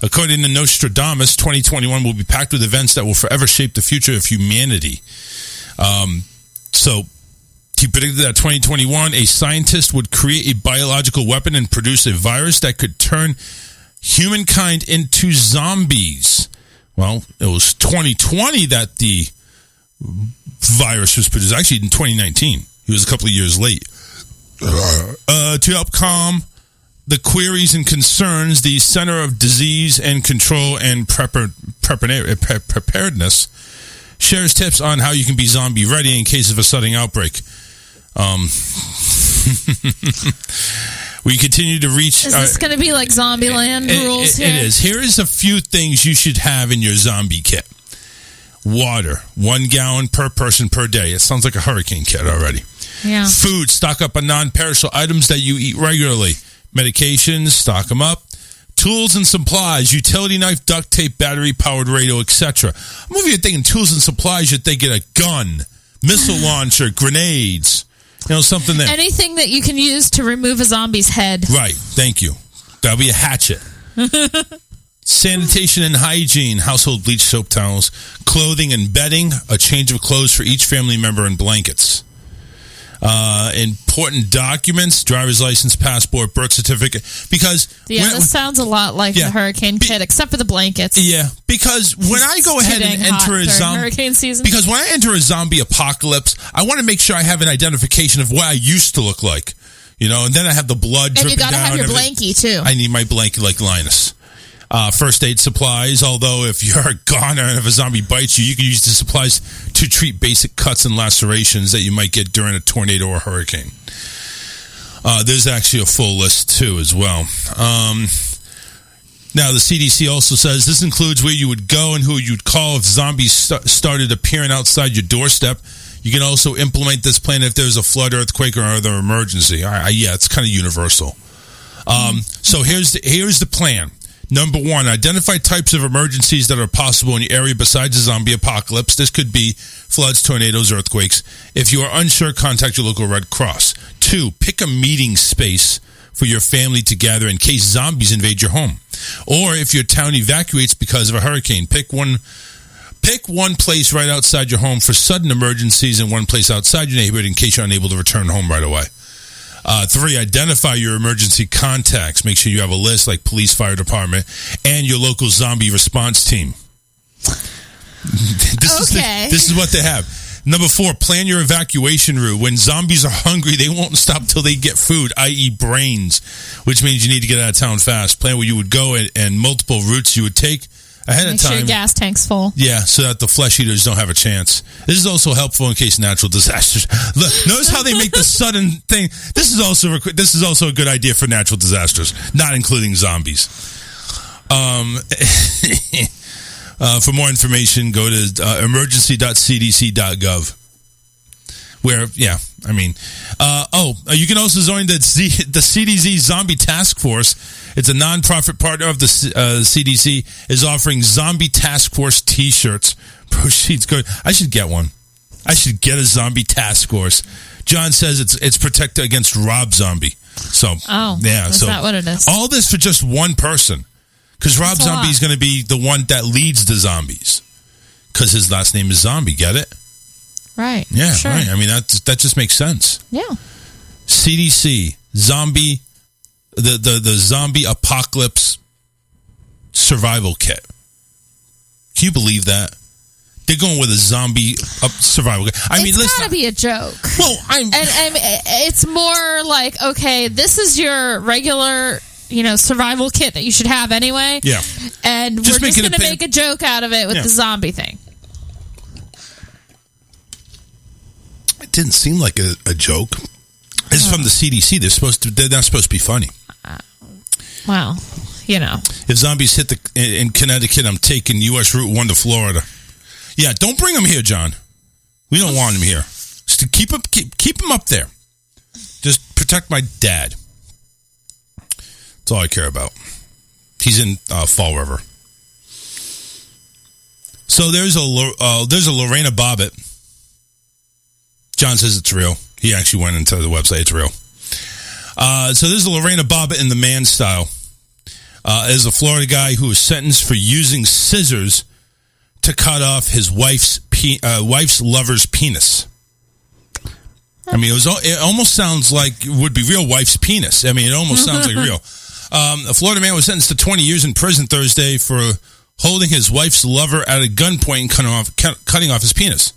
H: According to Nostradamus, 2021 will be packed with events that will forever shape the future of humanity. So he predicted that 2021, a scientist would create a biological weapon and produce a virus that could turn humankind into zombies Well, it was 2020 that the virus was produced. Actually, in 2019. He was a couple of years late. To help calm the queries and concerns, the Center of Disease and Control and Preparedness shares tips on how you can be zombie ready in case of a sudden outbreak. We continue to reach...
I: Is this going to be like Zombieland rules here?
H: It is. Here is a few things you should have in your zombie kit. Water, 1 gallon per person per day. It sounds like a hurricane kit already.
I: Yeah.
H: Food, stock up on non-perishable items that you eat regularly. Medications, stock them up. Tools and supplies, utility knife, duct tape, battery-powered radio, etc. I'm over here thinking tools and supplies, you're thinking a gun, missile launcher, grenades, something there.
I: Anything that you can use to remove a zombie's head.
H: Right, thank you. That'll be a hatchet. Sanitation and hygiene, household bleach, soap towels, clothing and bedding, a change of clothes for each family member, and blankets. Important documents, driver's license, passport, birth certificate, because...
I: Yeah, this sounds a lot like the hurricane kit, except for the blankets.
H: Yeah, because when I go ahead and enter a zombie...
I: hurricane season.
H: Because when I enter a zombie apocalypse, I want to make sure I have an identification of what I used to look like. And then I have the blood dripping down.
I: And you got to have your blankie, too.
H: I need my blankie like Linus. First aid supplies, although if you're a goner and if a zombie bites you, you can use the supplies to treat basic cuts and lacerations that you might get during a tornado or hurricane. There's actually a full list, too, as well. Now, the CDC also says this includes where you would go and who you'd call if zombies started appearing outside your doorstep. You can also implement this plan if there's a flood, earthquake, or other emergency. Yeah, it's kind of universal. So here's the plan. Number 1, identify types of emergencies that are possible in your area besides a zombie apocalypse. This could be floods, tornadoes, earthquakes. If you are unsure, contact your local Red Cross. 2, pick a meeting space for your family to gather in case zombies invade your home. Or if your town evacuates because of a hurricane, pick one place right outside your home for sudden emergencies and one place outside your neighborhood in case you're unable to return home right away. 3, identify your emergency contacts. Make sure you have a list like police, fire department, and your local zombie response team. This is what they have. Number 4, plan your evacuation route. When zombies are hungry, they won't stop till they get food, i.e. brains, which means you need to get out of town fast. Plan where you would go and multiple routes you would take ahead of time.
I: Make sure your gas tank's full.
H: Yeah, so that the flesh eaters don't have a chance. This is also helpful in case natural disasters. Look, notice how they make the sudden thing. This is also a good idea for natural disasters, not including zombies. For more information, go to emergency.cdc.gov. Where, you can also join the CDC Zombie Task Force. It's a non-profit partner of the CDC, is offering Zombie Task Force T-shirts. Proceeds good. I should get one. I should get a Zombie Task Force. John says it's protected against Rob Zombie. So, is
I: that what it is?
H: All this for just one person. Because Rob Zombie is going to be the one that leads the zombies. Because his last name is Zombie. Get it?
I: Right.
H: Yeah,
I: sure.
H: Right. I mean, that just makes sense.
I: Yeah.
H: CDC, zombie, the zombie apocalypse survival kit. Can you believe that? They're going with a zombie survival kit.
I: It's got to be a joke.
H: Well,
I: and it's more like, okay, this is your regular, survival kit that you should have anyway.
H: Yeah.
I: And we're just going to make a joke out of it with the zombie thing.
H: It didn't seem like a joke. This is from the CDC. They're not supposed to be funny.
I: Well,
H: if zombies hit in Connecticut, I'm taking U.S. Route 1 to Florida. Yeah, don't bring them here, John. We don't want them here. Just to keep them up there. Just protect my dad. That's all I care about. He's in Fall River. So there's a Lorena Bobbitt. John says it's real. He actually went into the website. It's real. So there's a Lorena Bobbitt in the man style. Is a Florida guy who was sentenced for using scissors to cut off his wife's lover's penis. I mean, it almost sounds like it would be real wife's penis. I mean, it almost sounds like real. A Florida man was sentenced to 20 years in prison Thursday for holding his wife's lover at a gunpoint and cutting off his penis.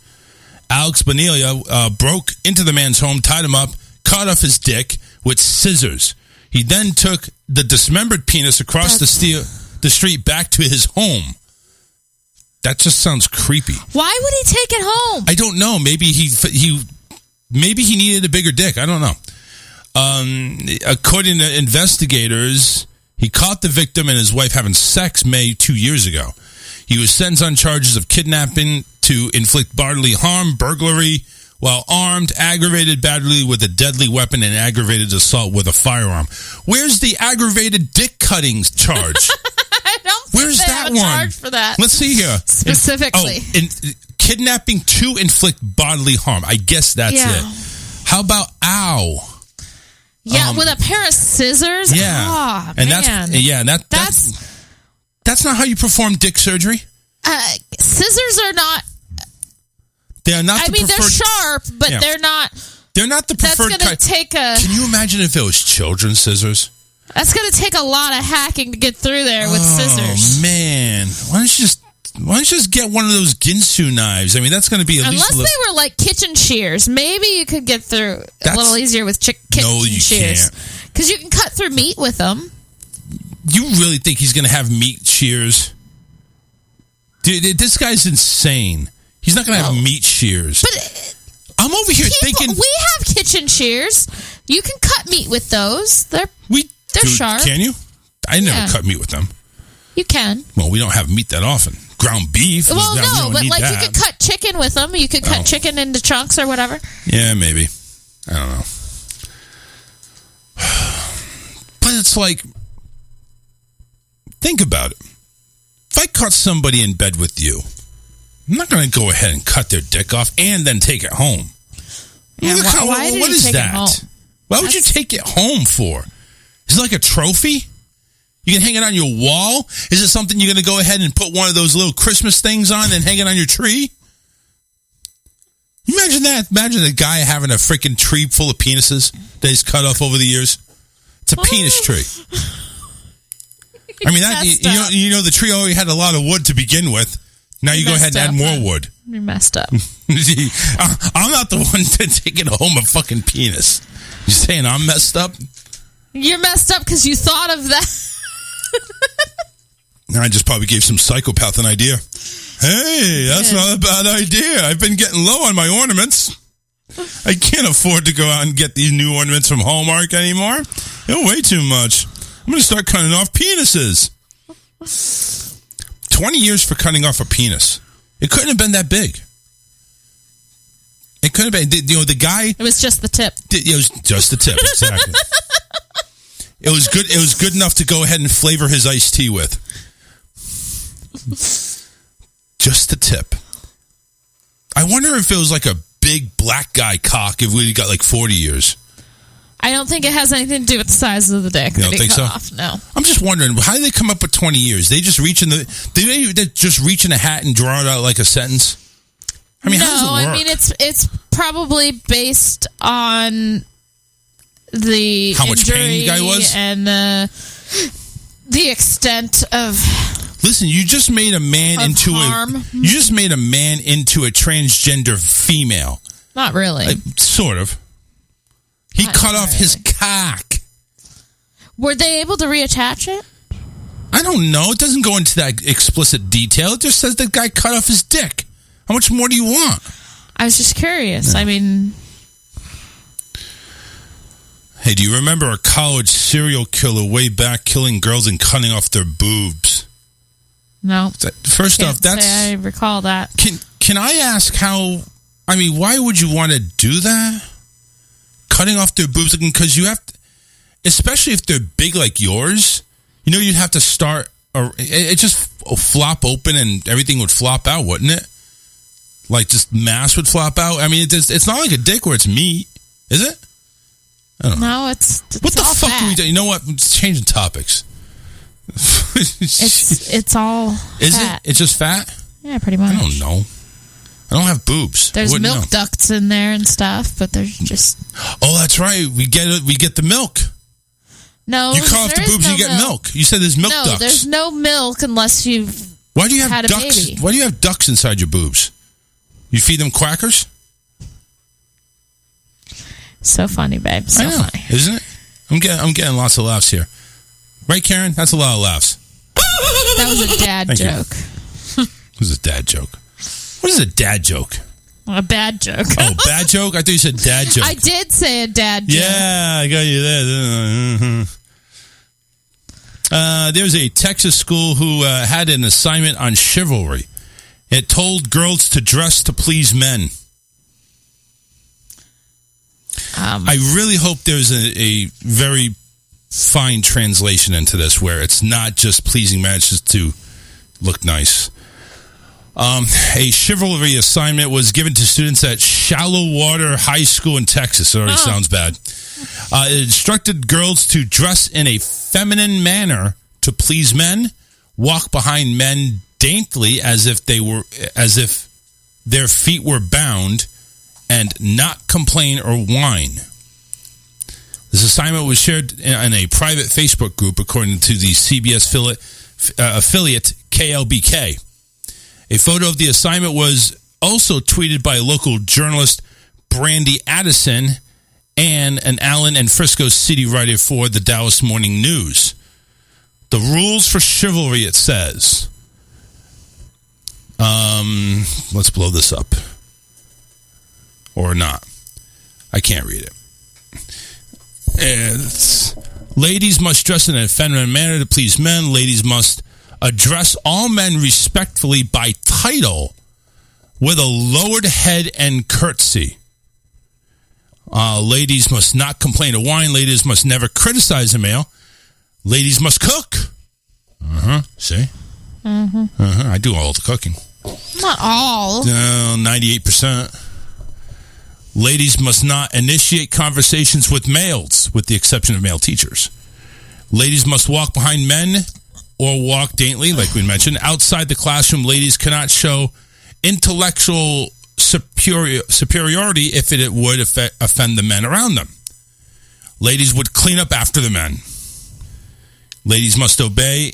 H: Alex Bonilla broke into the man's home, tied him up, cut off his dick with scissors. He then took the dismembered penis across the street back to his home. That just sounds creepy.
I: Why would he take it home?
H: I don't know. Maybe he needed a bigger dick. I don't know. According to investigators, he caught the victim and his wife having sex 2 years ago. He was sentenced on charges of kidnapping to inflict bodily harm, burglary while armed, aggravated battery with a deadly weapon, and aggravated assault with a firearm. Where's the aggravated dick cutting charge?
I: I don't think
H: Where's
I: they
H: that
I: have a
H: one?
I: charge for that.
H: Let's see here.
I: Specifically.
H: Kidnapping to inflict bodily harm. I guess that's it. How about ow?
I: Yeah, with a pair of scissors?
H: Yeah.
I: Oh,
H: and
I: man.
H: That's not how you perform dick surgery.
I: Scissors are not...
H: They are not
I: they're sharp, but they're not...
H: They're not the preferred
I: That's going to take a...
H: Can you imagine if it was children's scissors?
I: That's going to take a lot of hacking to get through there with scissors.
H: Oh, man. Why don't you just get one of those Ginsu knives? I mean, that's going to be at least...
I: Unless they were like kitchen shears. Maybe you could get through a little easier with kitchen shears. Because you can cut through meat with them.
H: You really think he's going to have meat shears? Dude, this guy's insane. He's not going to have meat shears.
I: But
H: I'm over here thinking...
I: We have kitchen shears. You can cut meat with those. They're sharp.
H: Can you? I never cut meat with them.
I: You can.
H: Well, we don't have meat that often. Ground beef.
I: Well, no, but like you could cut chicken with them. You could cut chicken into chunks or whatever.
H: Yeah, maybe. I don't know. But it's like, think about it. If I caught somebody in bed with you, I'm not going to go ahead and cut their dick off and then take it home.
I: Yeah,
H: what is that? Why would you take it home for? Is it like a trophy? You can hang it on your wall? Is it something you're going to go ahead and put one of those little Christmas things on and hang it on your tree? Imagine that. Imagine a guy having a freaking tree full of penises that he's cut off over the years. It's a penis tree. I mean, you know, the tree already had a lot of wood to begin with. Now you go ahead and add more wood.
I: You're messed up.
H: I'm not the one taking home a fucking penis. You saying I'm messed up?
I: You're messed up because you thought of that.
H: I just probably gave some psychopath an idea. Hey, that's not a bad idea. I've been getting low on my ornaments. I can't afford to go out and get these new ornaments from Hallmark anymore. They're way too much. I'm going to start cutting off penises. 20 years for cutting off a penis. It couldn't have been that big. It could have been. You know, the guy...
I: It was just the tip.
H: It was just the tip, exactly. It was good. It was good enough to go ahead and flavor his iced tea with. Just the tip. I wonder if it was like a big black guy cock if we got like 40 years.
I: I don't think it has anything to do with the size of the dick.
H: You don't think so?
I: Off. No.
H: I'm just wondering, how do they come up with 20 years? They just reach in they just reach in a hat and draw it out like a sentence? I mean, how does it work?
I: I mean, it's probably based on the
H: how much pain the guy was
I: and the extent of.
H: Listen, you just made a man into
I: harm.
H: You just made a man into a transgender female.
I: Not really.
H: Sort of. He cut off his cock.
I: Were they able to reattach it?
H: I don't know. It doesn't go into that explicit detail. It just says the guy cut off his dick. How much more do you want?
I: I was just curious. No. I mean...
H: Hey, do you remember a college serial killer way back killing girls and cutting off their boobs?
I: No.
H: First off, that's...
I: I recall that.
H: Can I ask how... I mean, why would you want to do that? Cutting off their boobs, because you have to... Especially if they're big like yours, you know, you'd have to start... It just flop open and everything would flop out, wouldn't it? Like, just mass would flop out? I mean, it's not like a dick where it's meat, is it? I don't know.
I: No, it's
H: what the
I: all
H: fuck
I: fat.
H: are we doing? You know what? It's changing topics.
I: It's all
H: Is
I: fat.
H: it? It's just fat?
I: Yeah, pretty much.
H: I don't know. I don't have boobs.
I: There's milk ducts in there and stuff, but there's just...
H: Oh, that's right. We get the milk.
I: No,
H: you cut off the boobs, you get milk. You said there's milk ducts.
I: No, there's no milk unless you've
H: Why do you have
I: had a
H: ducks?
I: baby.
H: Why do you have ducks inside your boobs? You feed them crackers?
I: So funny, babe. So funny.
H: Isn't it? I'm getting lots of laughs here. Right, Karen? That's a lot of laughs.
I: That was a dad
H: Thank you.
I: joke.
H: It was a dad joke. What is a dad joke?
I: A bad joke.
H: Oh, bad joke? I thought you said dad joke.
I: I did say a dad joke.
H: Yeah, I got you there. There's a Texas school who had an assignment on chivalry. It told girls to dress to please men. I really hope there's a very fine translation into this where it's not just pleasing men, it's just to look nice. A chivalry assignment was given to students at Shallow Water High School in Texas. It already sounds bad. It instructed girls to dress in a feminine manner to please men, walk behind men daintily as if their feet were bound, and not complain or whine. This assignment was shared in a private Facebook group, according to the CBS affiliate KLBK. A photo of the assignment was also tweeted by local journalist Brandy Addison and an Allen and Frisco City writer for the Dallas Morning News. The rules for chivalry, it says. Let's blow this up. Or not. I can't read it. Ladies must dress in a feminine manner to please men. Ladies must address all men respectfully by title with a lowered head and curtsy. Ladies must not complain or whine. Ladies must never criticize a male. Ladies must cook. See? I do all the cooking.
I: Not all.
H: 98%. Ladies must not initiate conversations with males, with the exception of male teachers. Ladies must walk behind men or walk daintily, like we mentioned. Outside the classroom, ladies cannot show intellectual superiority if it would offend the men around them. Ladies would clean up after the men. Ladies must obey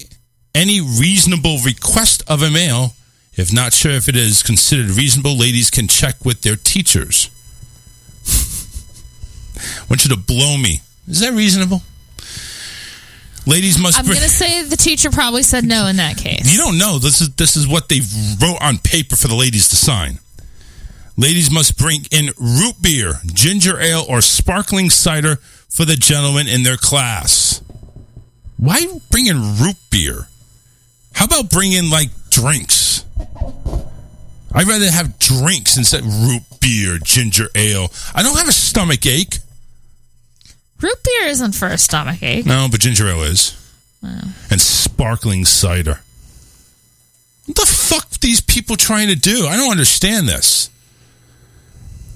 H: any reasonable request of a male. If not sure if it is considered reasonable, ladies can check with their teachers. I want you to blow me. Is that reasonable? Ladies must...
I: I'm going to say the teacher probably said no in that case.
H: You don't know. This is what they wrote on paper for the ladies to sign. Ladies must bring in root beer, ginger ale, or sparkling cider for the gentlemen in their class. Why bring in root beer? How about bring in, like, drinks? I'd rather have drinks instead of root beer, ginger ale. I don't have a stomach ache.
I: Root beer isn't for a stomach ache.
H: No, but ginger ale is.
I: Oh.
H: And sparkling cider. What the fuck are these people trying to do? I don't understand this.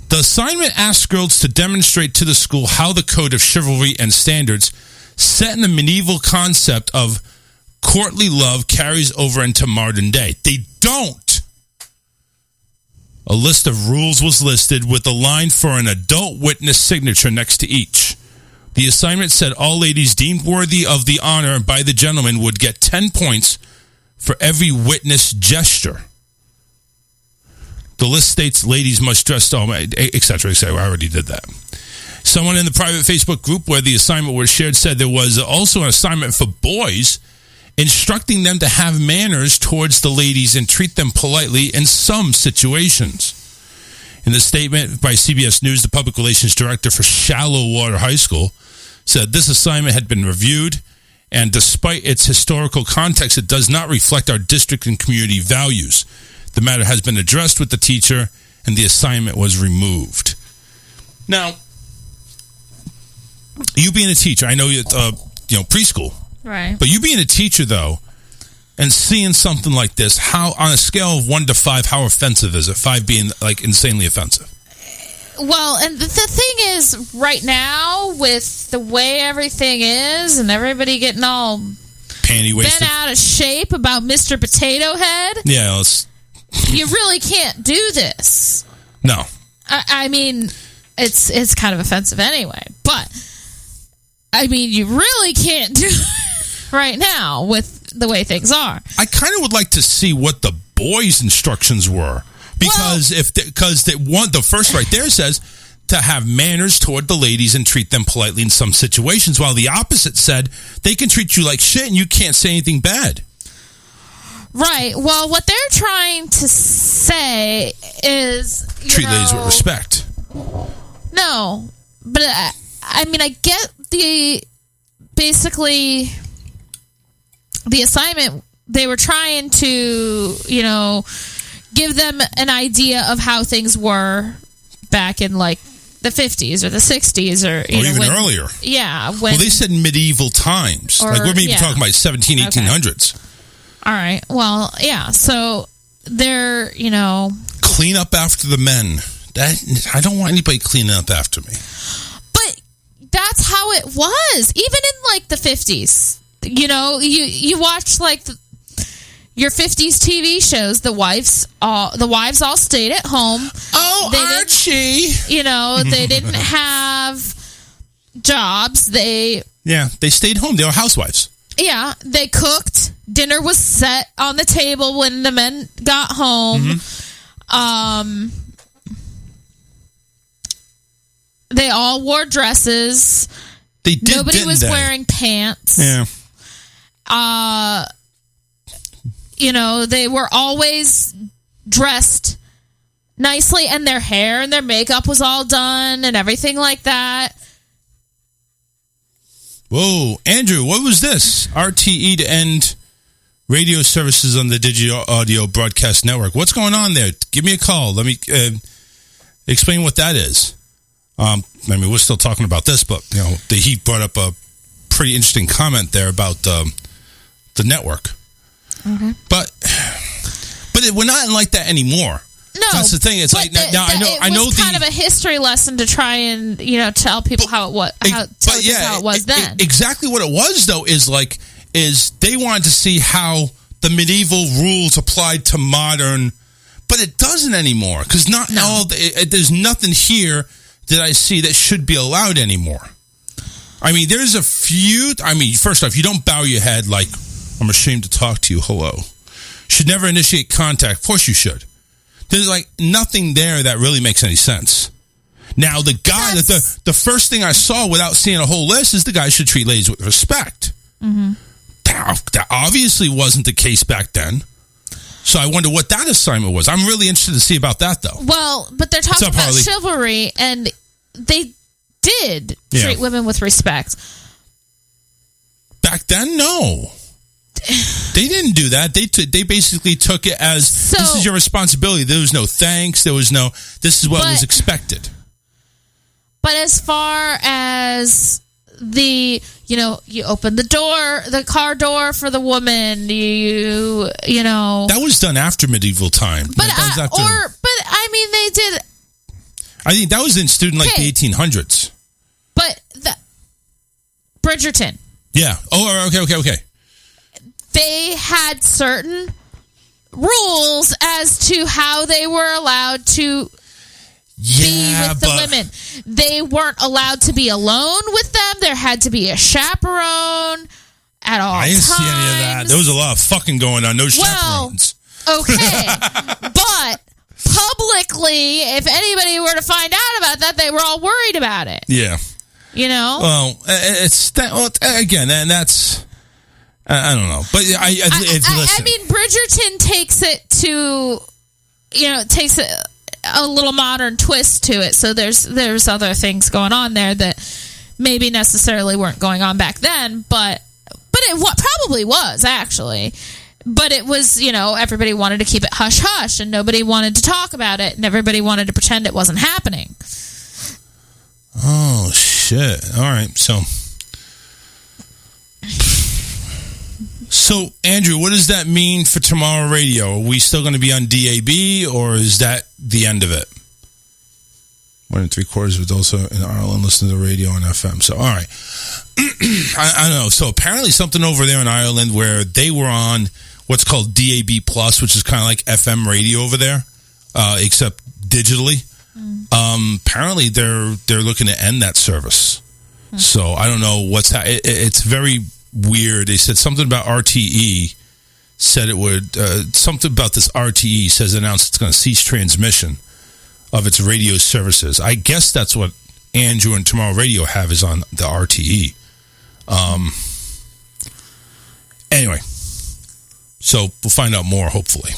H: The assignment asked girls to demonstrate to the school how the code of chivalry and standards set in the medieval concept of courtly love carries over into modern day. They don't. A list of rules was listed with a line for an adult witness signature next to each. The assignment said all ladies deemed worthy of the honor by the gentleman would get 10 points for every witness gesture. The list states ladies must dress, etc., etc. I already did that. Someone in the private Facebook group where the assignment was shared said there was also an assignment for boys, instructing them to have manners towards the ladies and treat them politely in some situations. In the statement by CBS News, the public relations director for Shallow Water High School said this assignment had been reviewed, and despite its historical context, it does not reflect our district and community values. The matter has been addressed with the teacher, and the assignment was removed. Now, you being a teacher, I know you preschool,
I: right?
H: But you being a teacher though, and seeing something like this, how on a scale of 1 to 5, how offensive is it? 5 being like insanely offensive.
I: Well, and the thing is, right now with the way everything is, and everybody getting all
H: panty-waisted,
I: bent out of shape about Mr. Potato Head.
H: Yeah,
I: you really can't do this.
H: No,
I: I mean, it's kind of offensive anyway, but I mean, you really can't do it right now with the way things are.
H: I kind of would like to see what the boys' instructions were, because the first right there says to have manners toward the ladies and treat them politely in some situations, while the opposite said they can treat you like shit and you can't say anything bad.
I: Right. Well, what they're trying to say is
H: treat ladies with respect.
I: No, but I mean, I get basically the assignment. They were trying to, give them an idea of how things were back in like the 50s or the 60s or
H: even earlier.
I: Yeah.
H: Well, they said medieval times. Like we're maybe talking about 1800s.
I: All right. Well, yeah. So they're,
H: clean up after the men. I don't want anybody cleaning up after me.
I: But that's how it was, even in like the 50s. You watch like your 50s TV shows. The wives all stayed at home.
H: Oh, Archie!
I: They didn't have jobs. They
H: stayed home. They were housewives.
I: Yeah, they cooked. Dinner was set on the table when the men got home. Mm-hmm. They all wore dresses.
H: They did.
I: Nobody was wearing pants.
H: Yeah.
I: They were always dressed nicely, and their hair and their makeup was all done and everything like that.
H: Whoa, Andrew, what was this? RTE to end radio services on the Digital Audio Broadcast Network. What's going on there? Give me a call. Let me explain what that is. We're still talking about this, but he brought up a pretty interesting comment there about the network.
I: Okay.
H: But we're not like that anymore.
I: No,
H: that's the thing. It's like now I know
I: it's kind of a history lesson to try and tell people how it was. How it was then.
H: Exactly what it was though is they wanted to see how the medieval rules applied to modern, but it doesn't anymore because there's nothing here that I see that should be allowed anymore. I mean, there's a few. I mean, first off, you don't bow your head like I'm ashamed to talk to you. Hello, should never initiate contact. Of course, you should. There's like nothing there that really makes any sense. Now, the guy the first thing I saw without seeing a whole list is the guy should treat ladies with respect.
I: Mm-hmm.
H: That obviously wasn't the case back then. So I wonder what that assignment was. I'm really interested to see about that, though.
I: Well, but they're talking about chivalry, and they did treat women with respect.
H: Back then, no. They didn't do that. They basically took it as this is your responsibility. There was no thanks. There was no. This is what was expected.
I: But as far as you open the car door for the woman. That
H: was done after medieval time.
I: But I mean, they did.
H: I think that was instituted in like the 1800s.
I: But Bridgerton.
H: Yeah. Oh, okay.
I: They had certain rules as to how they were allowed to be with the women. They weren't allowed to be alone with them. There had to be a chaperone at all times. I didn't see any of that.
H: There was a lot of fucking going on. No chaperones.
I: Okay. But publicly, if anybody were to find out about that, they were all worried about it.
H: Yeah. Well, it's again, and that's I don't know, but
I: I mean, Bridgerton takes it to takes a little modern twist to it. So there's other things going on there that maybe necessarily weren't going on back then, but it probably was actually. But it was, everybody wanted to keep it hush hush, and nobody wanted to talk about it, and everybody wanted to pretend it wasn't happening.
H: Oh shit! All right, So, Andrew, what does that mean for tomorrow radio? Are we still going to be on DAB, or is that the end of it? 1 3/4 of adults in Ireland listen to the radio on FM. So, all right. I don't know. So, apparently something over there in Ireland where they were on what's called DAB+, which is kind of like FM radio over there, except digitally. Apparently, they're looking to end that service. So, I don't know what's it's very weird. They said something about RTE. Said it would something about this RTE says announced it's going to cease transmission of its radio services. I guess that's what Andrew and Tomorrow Radio have is on the RTE. Anyway, so we'll find out more hopefully.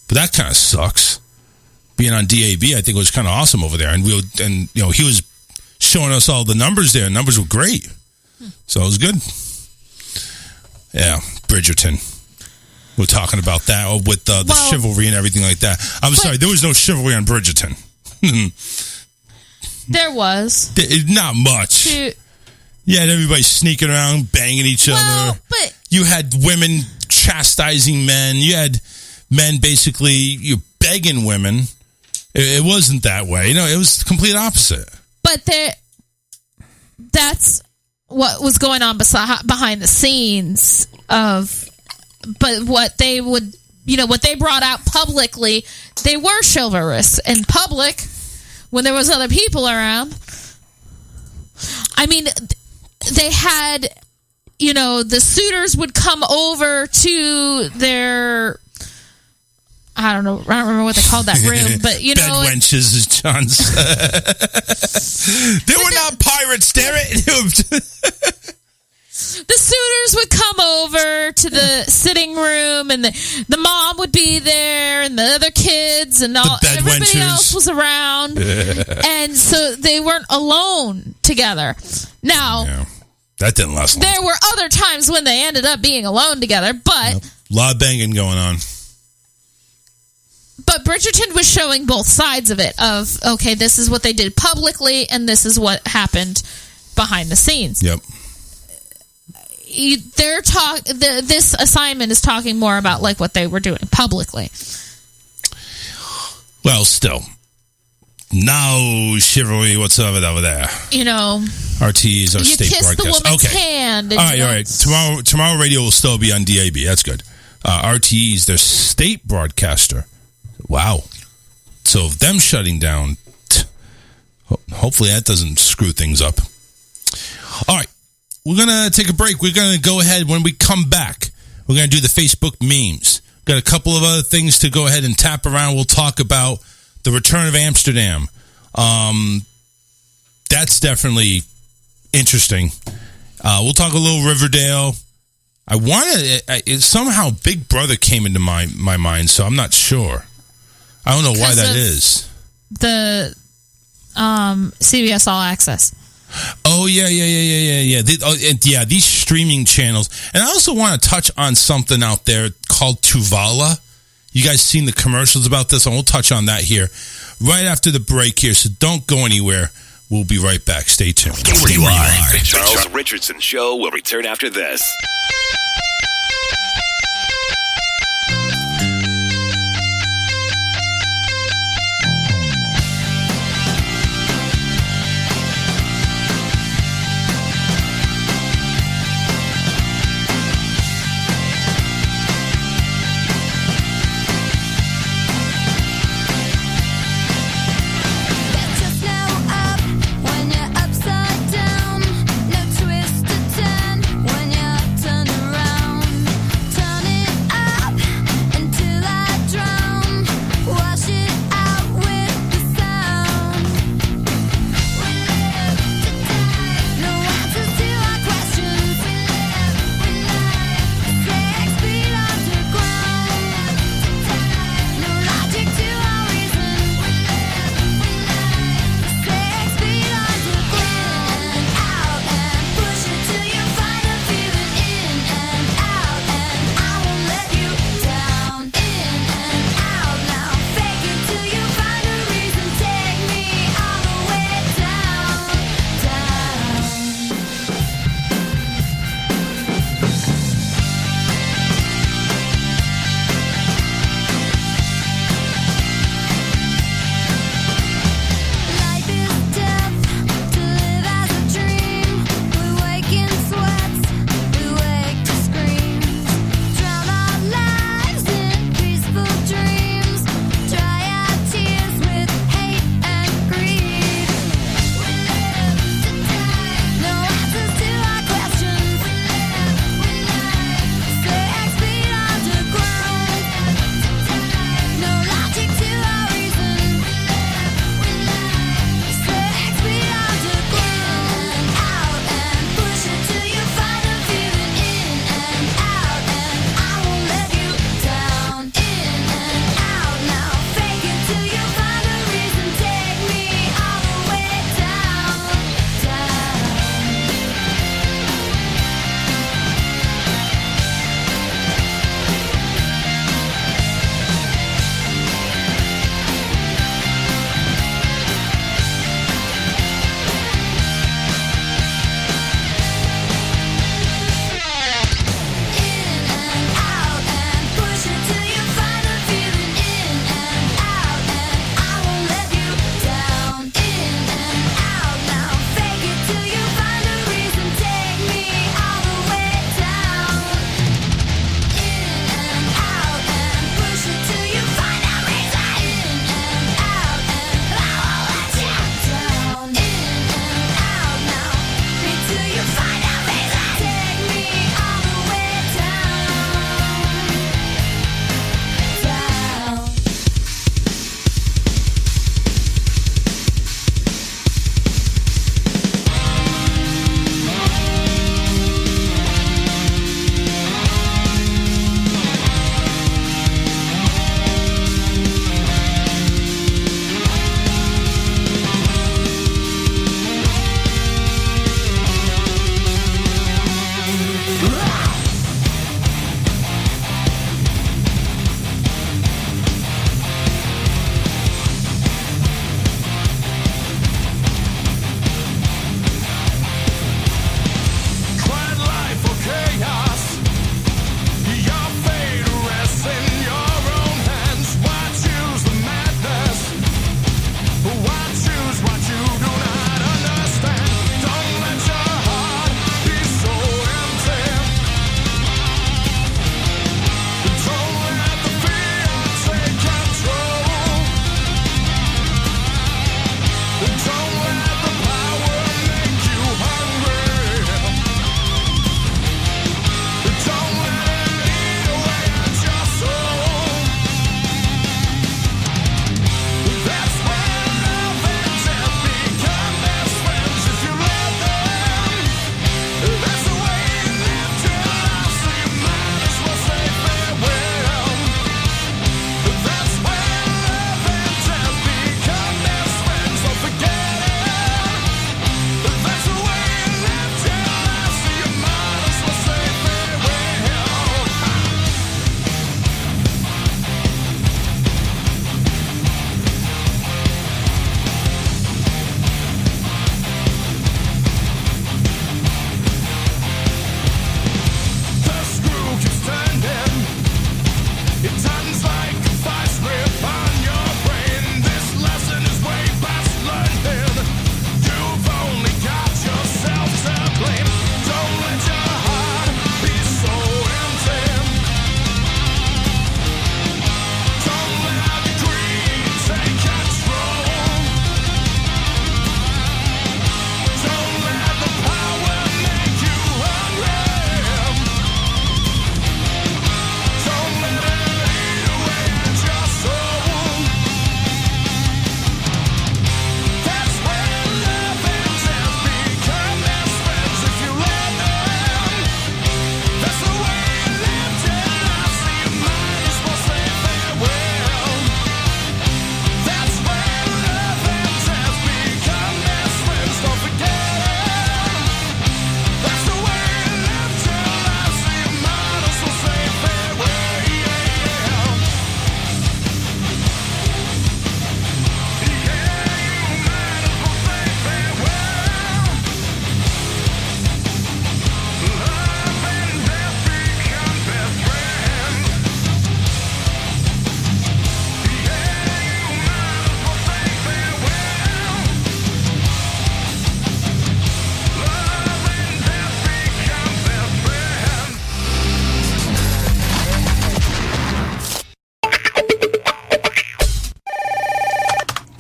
H: But that kind of sucks. Being on DAB, I think it was kind of awesome over there, and he was showing us all the numbers there. Numbers were great, so it was good. Yeah, Bridgerton. We're talking about that with the chivalry and everything like that. I'm sorry, there was no chivalry on Bridgerton.
I: There was.
H: Not much. You had everybody sneaking around, banging each other.
I: But
H: you had women chastising men. You had men basically begging women. It wasn't that way. It was the complete opposite.
I: But that's what was going on behind the scenes of... But what they would, what they brought out publicly, they were chivalrous in public when there was other people around. I mean, they had, the suitors would come over to their, I don't remember what they called that room, but
H: bed wenches, as John said. They were not pirates, damn it.
I: The suitors would come over to the sitting room, and the mom would be there, and the other kids, and everybody else was around. And so they weren't alone together. Now,
H: that didn't last long.
I: There were other times when they ended up being alone together, but...
H: A lot of banging going on.
I: But Bridgerton was showing both sides of it, of, okay, this is what they did publicly, and this is what happened behind the scenes.
H: Yep.
I: This assignment is talking more about like what they were doing publicly.
H: Well, still, no chivalry whatsoever over there. RT is our state broadcast.
I: You kiss the woman's hand.
H: All right. Tomorrow Radio will still be on DAB. That's good. RTE is their state broadcaster. Wow. So them shutting down, hopefully that doesn't screw things up. All right. We're going to take a break. We're going to go ahead. When we come back, we're going to do the Facebook memes. Got a couple of other things to go ahead and tap around. We'll talk about the return of Amsterdam. That's definitely interesting. We'll talk a little Riverdale. I wanted somehow Big Brother came into my mind, so I'm not sure. I don't know why that is.
I: The CBS All Access.
H: Oh, yeah. These streaming channels. And I also want to touch on something out there called Tuvala. You guys seen the commercials about this? And we'll touch on that here right after the break here. So don't go anywhere. We'll be right back. Stay tuned.
A: Stay where you are. The Charles Richardson Show will return after this.
E: When you're upside down, no twist to turn. When you're turned around.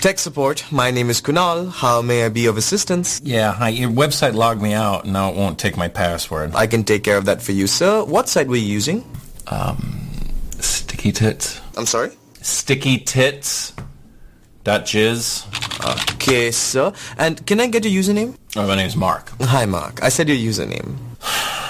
L: Tech support. My name is Kunal. How may I be of assistance?
N: Yeah, hi. Your website logged me out, and now it won't take my password.
L: I can take care of that for you, sir. What site were you using?
N: Sticky Tits.
L: I'm sorry?
N: Sticky Tits. .jizz.
L: Okay, sir. And can I get your username?
N: Oh, my name's Mark.
L: Hi, Mark. I said your username.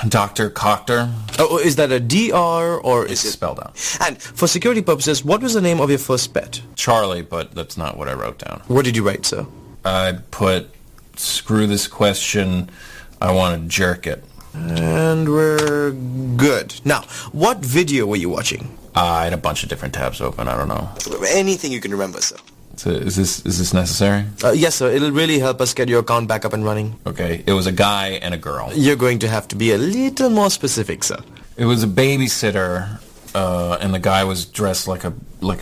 N: Dr. Cockter.
L: Oh, is that a DR or is it
N: spelled out?
L: And for security purposes, what was the name of your first pet?
N: Charlie, but that's not what I wrote down.
L: What did you write, sir?
N: I put, screw this question, I want to jerk it.
L: And we're good. Now, what video were you watching?
N: I had a bunch of different tabs open, I don't know.
L: Anything you can remember, sir.
N: So is this necessary?
L: Yes, sir. It'll really help us get your account back up and running.
N: Okay. It was a guy and a girl.
L: You're going to have to be a little more specific, sir.
N: It was a babysitter, and the guy was dressed like a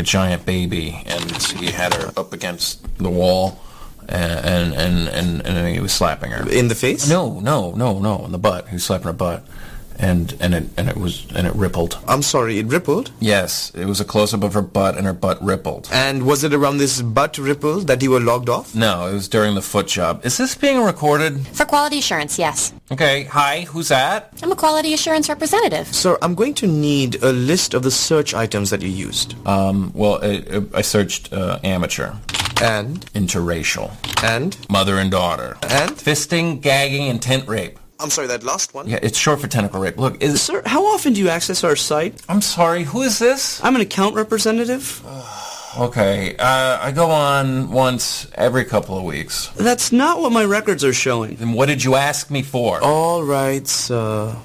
N: giant baby, and he had her up against the wall, and he was slapping her
L: in the face.
N: No, in the butt. He was slapping her butt. And it rippled.
L: I'm sorry, it rippled?
N: Yes, it was a close-up of her butt, and her butt rippled.
L: And was it around this butt ripple that you were logged off?
N: No, it was during the foot job. Is this being recorded?
F: For quality assurance, yes.
N: Okay, hi, who's that?
F: I'm a quality assurance representative.
L: Sir, I'm going to need a list of the search items that you used.
N: I searched amateur.
L: And?
N: Interracial.
L: And?
N: Mother and daughter.
L: And?
N: Fisting, gagging, and tent rape.
L: I'm sorry, that last one?
N: Yeah, it's short for tentacle rape. Look,
L: Sir, how often do you access our site?
N: I'm sorry, who is this?
L: I'm an account representative.
N: Okay, I go on once every couple of weeks.
L: That's not what my records are showing.
N: Then what did you ask me for?
L: All right, sir.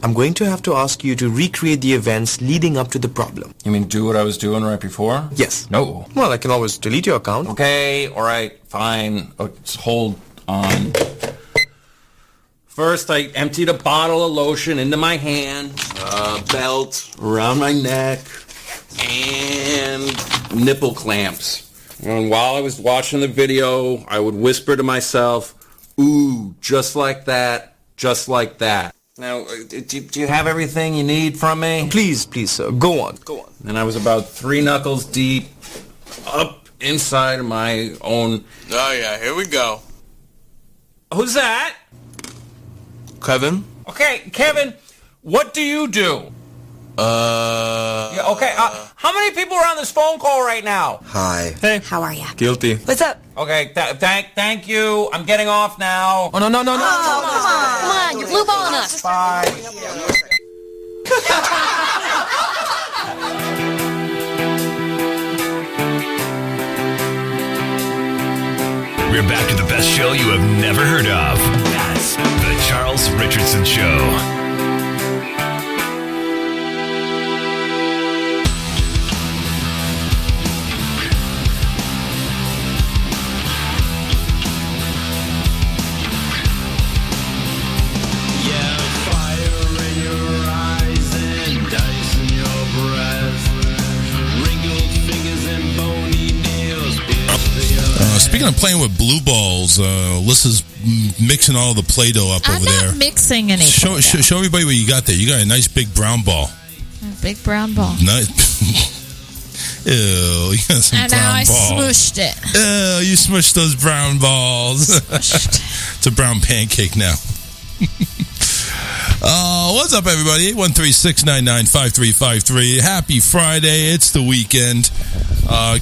L: I'm going to have to ask you to recreate the events leading up to the problem.
N: You mean do what I was doing right before?
L: Yes.
N: No.
L: Well, I can always delete your account.
N: Okay, all right, fine. Oh, just hold on. First, I emptied a bottle of lotion into my hand, belt around my neck, and nipple clamps. And while I was watching the video, I would whisper to myself, ooh, just like that, just like that. Now, do you have everything you need from me?
L: Please, sir. Go on.
N: And I was about 3 knuckles deep, up inside of my own...
M: Oh, yeah, here we go.
N: Who's that?
L: Kevin?
N: Okay, Kevin, what do you do? Yeah, okay, how many people are on this phone call right now?
L: Hi.
N: Hey.
F: How are ya?
L: Guilty.
F: What's up?
N: Okay, thank you. I'm getting off now.
L: Oh, no.
F: Come on, you're blue balling us.
N: Bye.
A: We're back to the best show you have never heard of. That's the Charles Richardson Show.
H: Speaking of playing with blue balls, Alyssa's mixing all the Play-Doh up over there.
I: I'm not mixing anything.
H: Show everybody what you got there. You got a nice big brown ball.
I: A big brown ball.
H: Nice. Ew, you got some
I: and
H: brown
I: now I
H: ball.
I: smooshed it.
H: Ew, you smushed those brown balls. It's a brown pancake now. What's up, everybody? 813-699-5353. Happy Friday. It's the weekend.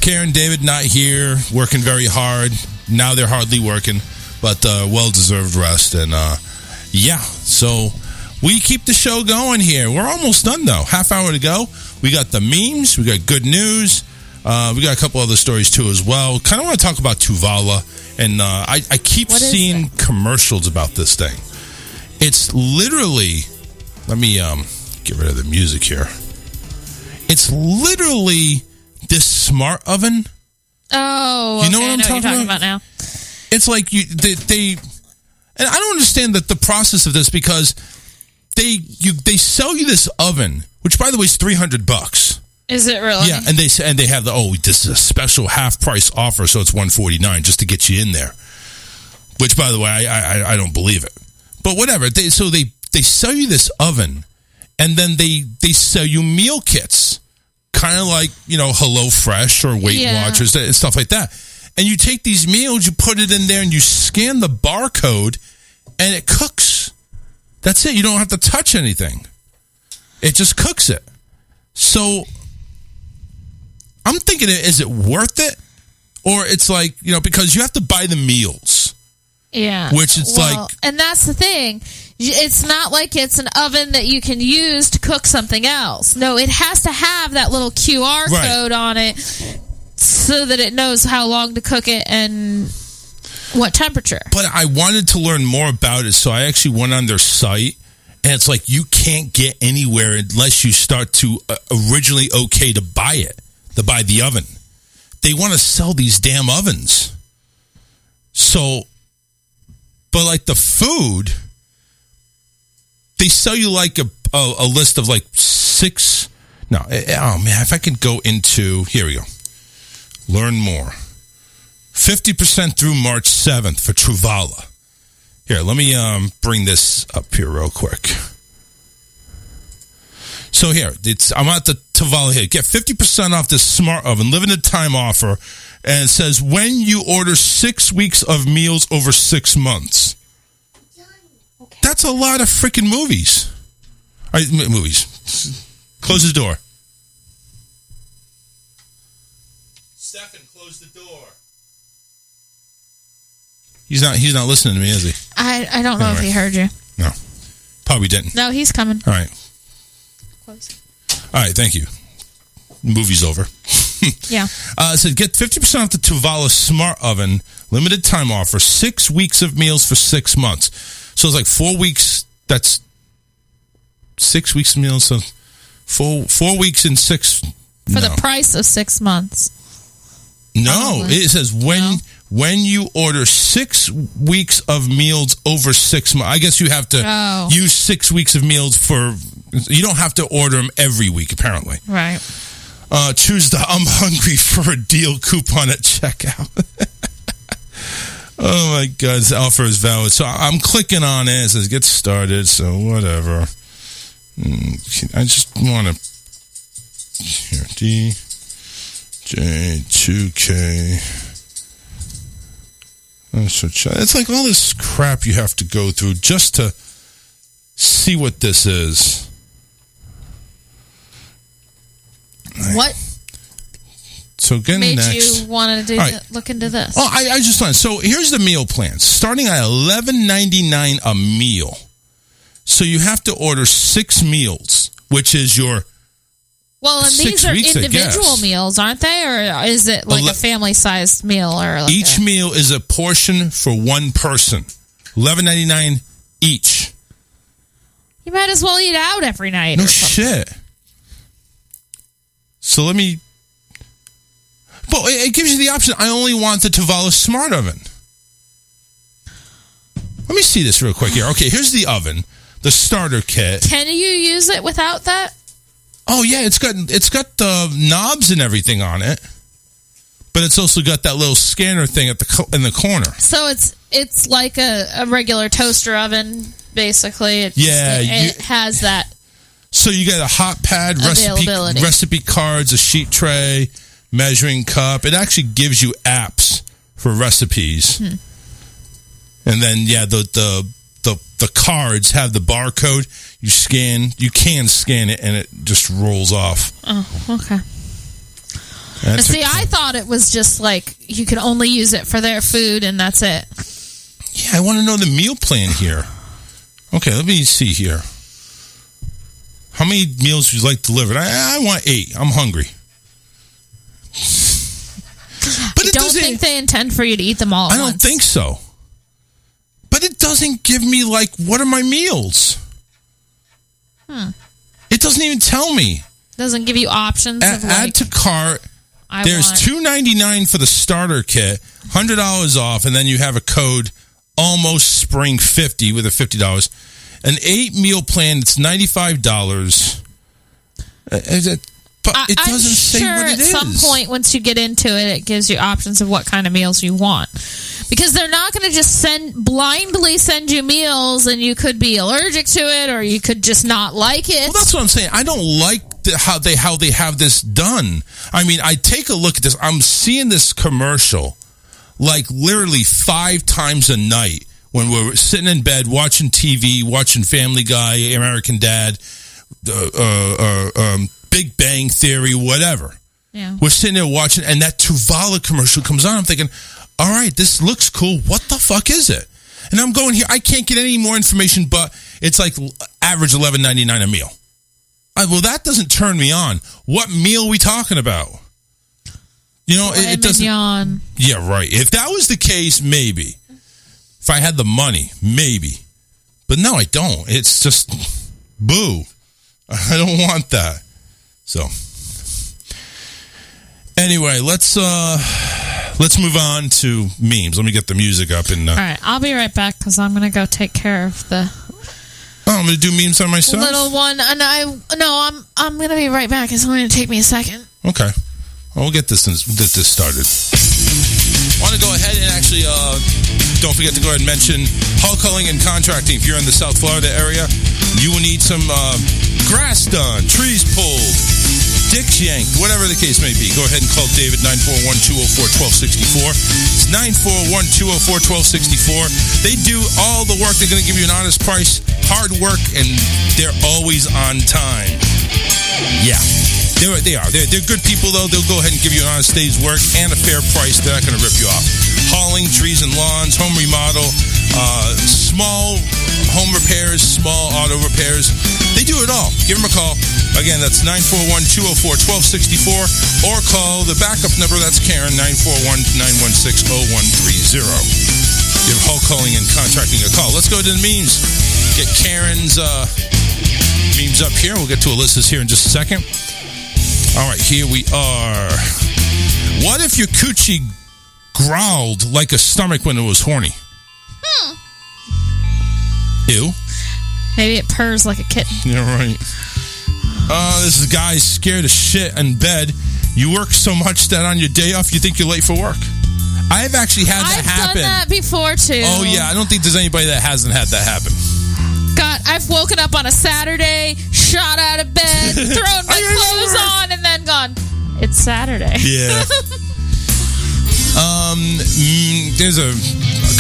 H: Karen, David, not here. Working very hard. Now they're hardly working, but well-deserved rest. And, so we keep the show going here. We're almost done, though. Half hour to go. We got the memes. We got good news. We got a couple other stories, too, as well. Kind of want to talk about Tuvala. And I keep seeing commercials about this thing. It's literally... Let me get rid of the music here. It's literally this smart oven.
I: Oh, okay.
H: You know what I'm talking
I: about now?
H: It's like they and I don't understand the process of this because they sell you this oven, which by the way is $300.
I: Is it really?
H: Yeah, and they have this is a special half price offer, so it's $149 just to get you in there. Which by the way, I don't believe it, but whatever. They sell you this oven, and then they sell you meal kits, kind of like HelloFresh or Weight Watchers and stuff like that. And you take these meals, you put it in there, and you scan the barcode, and it cooks. That's it. You don't have to touch anything. It just cooks it. So I'm thinking, is it worth it? Or it's like, because you have to buy the meals.
I: Yeah.
H: Which it's like...
I: And that's the thing. It's not like it's an oven that you can use to cook something else. No, it has to have that little QR code on it so that it knows how long to cook it and what temperature.
H: But I wanted to learn more about it, so I actually went on their site, and it's like you can't get anywhere unless you start to originally to buy it, to buy the oven. They want to sell these damn ovens. So, but like the food, they sell you like a list of like 6. No, oh man, if I could go into, here we go. Learn more. 50% through March 7th for Truvala. Here, let me bring this up here real quick. So here, I'm at the Truvala here. Get 50% off this smart oven, limited time offer, and it says when you order 6 weeks of meals over 6 months. Okay. That's a lot of freaking movies. All right, movies. Close the door. Stefan, close the door. He's not listening to me, is he?
I: I don't know if he heard you.
H: No. Probably didn't.
I: No, he's coming.
H: All right.
I: Close.
H: All right, thank you. Movie's over.
I: Yeah.
H: It said get 50% off the Truvala Smart Oven, limited time offer, 6 weeks of meals for 6 months. So it's like 4 weeks. That's 6 weeks of meals. So 4 weeks and 6.
I: For the price of 6 months.
H: No, it says when you order 6 weeks of meals over 6 months. I guess you have to use 6 weeks of meals for. You don't have to order them every week, apparently.
I: Right.
H: Choose the I'm hungry for a deal coupon at checkout. Oh my God, this offer is valid. So I'm clicking on it. It says get started. So whatever. I just want to. Here, DJ2K. It's like all this crap you have to go through just to see what this is.
I: What?
H: So again,
I: made
H: next.
I: You want to look into this?
H: Oh, I just learned. So here's the meal plan. Starting at $11.99 a meal. So you have to order 6 meals, which is your.
I: Well, and these are individual meals, aren't they? Or is it like a family-sized meal? Or like
H: each meal is a portion for one person. $11.99 each.
I: You might as well eat out every night.
H: No shit. So let me. But it gives you the option. I only want the Truvala Smart Oven. Let me see this real quick here. Okay, here's the oven, the starter kit.
I: Can you use it without that?
H: Oh yeah, it's got the knobs and everything on it, but it's also got that little scanner thing in the corner.
I: So it's like a regular toaster oven, basically. It has that.
H: So you got a hot pad, recipe cards, a sheet tray, measuring cup. It actually gives you apps for recipes, and then the cards have the barcode. You can scan it, and it just rolls off.
I: Oh, okay. See, I thought it was just like you could only use it for their food, and that's it.
H: Yeah, I want to know the meal plan here. Okay, let me see here. How many meals would you like delivered? I want 8. I'm hungry.
I: But I don't think they intend for you to eat them all at once.
H: I don't think so. But it doesn't give me, like, what are my meals? It doesn't even tell me.
I: Doesn't give you options.
H: Add to cart. There's $2.99 for the starter kit, $100 off, and then you have a code almost spring 50 with a $50. An 8 meal plan. It's $95. But it doesn't say what it is.
I: At some point, once you get into it, it gives you options of what kind of meals you want. Because they're not going to just blindly send you meals, and you could be allergic to it, or you could just not like it.
H: Well, that's what I'm saying. I don't like how they have this done. I mean, I take a look at this. I'm seeing this commercial like literally 5 times a night when we're sitting in bed watching TV, watching Family Guy, American Dad, Big Bang Theory, whatever.
I: Yeah.
H: We're sitting there watching, and that Tuvala commercial comes on. I'm thinking, all right, this looks cool. What the fuck is it? And I'm going here. I can't get any more information, but it's like average $11.99 a meal. Well, that doesn't turn me on. What meal are we talking about? You know, it doesn't.
I: Mignon.
H: Yeah, right. If that was the case, maybe. If I had the money, maybe. But no, I don't. It's just boo. I don't want that. So anyway, let's move on to memes. Let me get the music up and.
I: All right, I'll be right back because I'm gonna go take care of the.
H: Oh, I'm gonna do memes on myself.
I: Little one, and I'm gonna be right back. It's only gonna take me a second.
H: Okay, well, we'll get this started. Want to go ahead and actually don't forget to go ahead and mention Hull Culling and Contracting. If you're in the South Florida area, you will need some grass done, trees pulled, dicks yanked, whatever the case may be. Go ahead and call David 941-204-1264. It's 941-204-1264. They do all the work. They're going to give you an honest price, hard work, and they're always on time. Yeah. They are. They're good people, though. They'll go ahead and give you an honest day's work and a fair price. They're not going to rip you off. Hauling, trees and lawns, home remodel, small home repairs, small auto repairs. They do it all. Give them a call. Again, that's 941-204-1264 or call the backup number. That's Karen, 941-916-0130. Give Hull Culling and Contracting a call. Let's go to the memes. Get Karen's memes up here. We'll get to Alyssa's here in just a second. All right, here we are. What if your coochie growled like a stomach when it was horny? Ew.
I: Maybe it purrs like a kitten.
H: Yeah, right. This is a guy scared as shit in bed. You work so much that on your day off, you think you're late for work. I've actually had that happen.
I: I've done that before, too.
H: Oh, yeah. I don't think there's anybody that hasn't had that happen.
I: God, I've woken up on a Saturday, shot out of bed, thrown my clothes on, and then gone, it's Saturday.
H: Yeah. There's a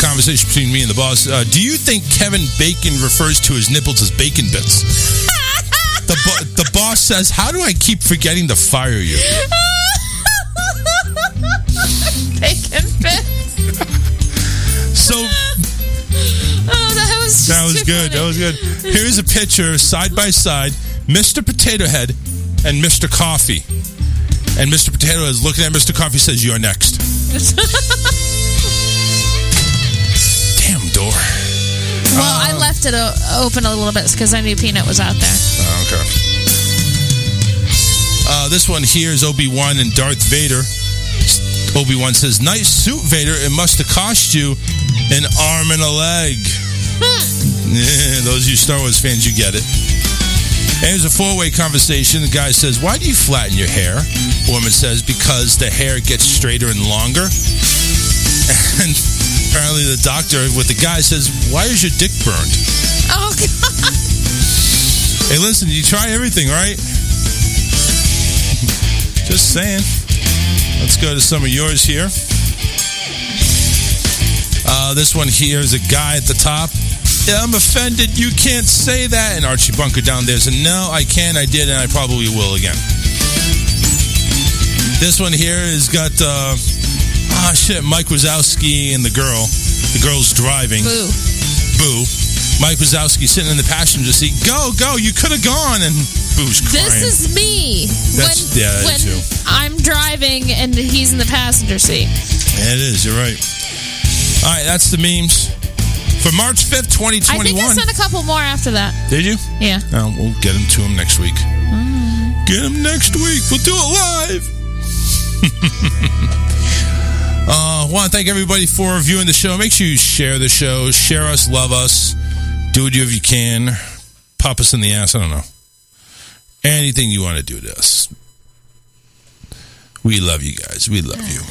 H: conversation between me and the boss. Do you think Kevin Bacon refers to his nipples as bacon bits? The boss says, how do I keep forgetting to fire you?
I: Bacon bits.
H: So...
I: That was
H: good. That was good. Here's a picture, side by side, Mr. Potato Head and Mr. Coffee. And Mr. Potato Head is looking at Mr. Coffee, says, you're next. Damn door.
I: Well, I left it open a little bit because I knew Peanut was out there.
H: Oh, okay. This one here is Obi-Wan and Darth Vader. Obi-Wan says, nice suit, Vader. It must have cost you an arm and a leg. Yeah, those of you Star Wars fans, you get it. And here's a four-way conversation. The guy says, why do you flatten your hair? The woman says, because the hair gets straighter and longer. And apparently the doctor with the guy says, why is your dick burned?
I: Oh, God.
H: Hey, listen, you try everything, right? Just saying. Let's go to some of yours here. This one here is a guy at the top. Yeah, I'm offended. You can't say that. And Archie Bunker down there said, no, I can, I did, and I probably will again. This one here has got, Mike Wazowski and the girl. The girl's driving. Boo. Mike Wazowski sitting in the passenger seat. Go, you could have gone. And Boo's crying.
I: This is me. When I'm driving and he's in the passenger seat.
H: Yeah, it is. You're right. All right, that's the memes. For March 5th, 2021.
I: I think I sent a couple more after that.
H: Did you?
I: Yeah.
H: We'll get them to him next week. Get them next week. We'll do it live. I want to thank everybody for viewing the show. Make sure you share the show. Share us, love us. Do what you can. Pop us in the ass. I don't know. Anything you want to do to us. We love you guys. We love you.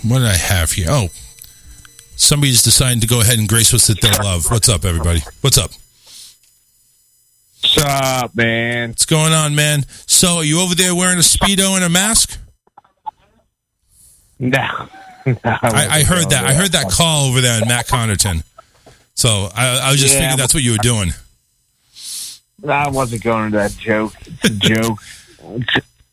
H: What did I have here? Oh, somebody's deciding to go ahead and grace us with their love. What's up, everybody? What's up?
O: What's up, man?
H: What's going on, man? So, are you over there wearing a Speedo and a mask?
O: No.
H: I heard that. I heard that call over there in Matt Connerton. So I was just thinking that's what you were doing.
O: I wasn't going to that joke. It's a joke.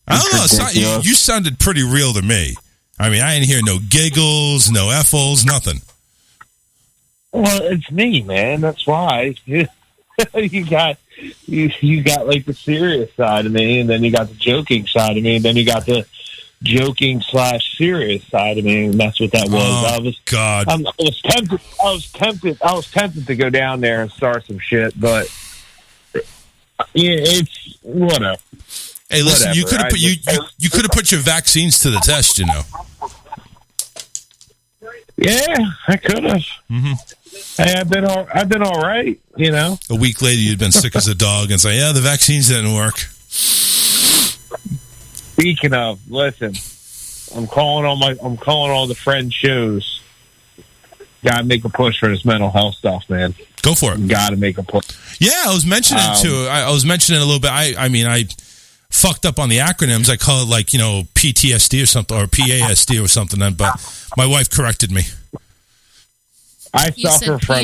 H: I don't know. You sounded pretty real to me. I mean, I didn't hear no giggles, no effles, nothing.
O: Well, it's me, man. That's why. you got like the serious side of me, and then you got the joking side of me, and then you got the joking/serious side of me, and that's what that was.
H: God.
O: I was tempted to go down there and start some shit, but yeah, it's whatever.
H: Hey, listen, you could have you could have put your vaccines to the test, you know.
O: Yeah, I could have.
H: Mm-hmm.
O: Hey, I've been all right, you know.
H: A week later, you'd been sick as a dog, and say, "Yeah, the vaccines didn't work."
O: Speaking of, listen, I'm calling all the friend shows. Got to make a push for this mental health stuff, man.
H: Go for it.
O: Got to make a push.
H: Yeah, I was mentioning it too. I was mentioning it a little bit. I mean, I fucked up on the acronyms. I call it like, PTSD or something, or PASD or something. But my wife corrected me.
O: I suffer from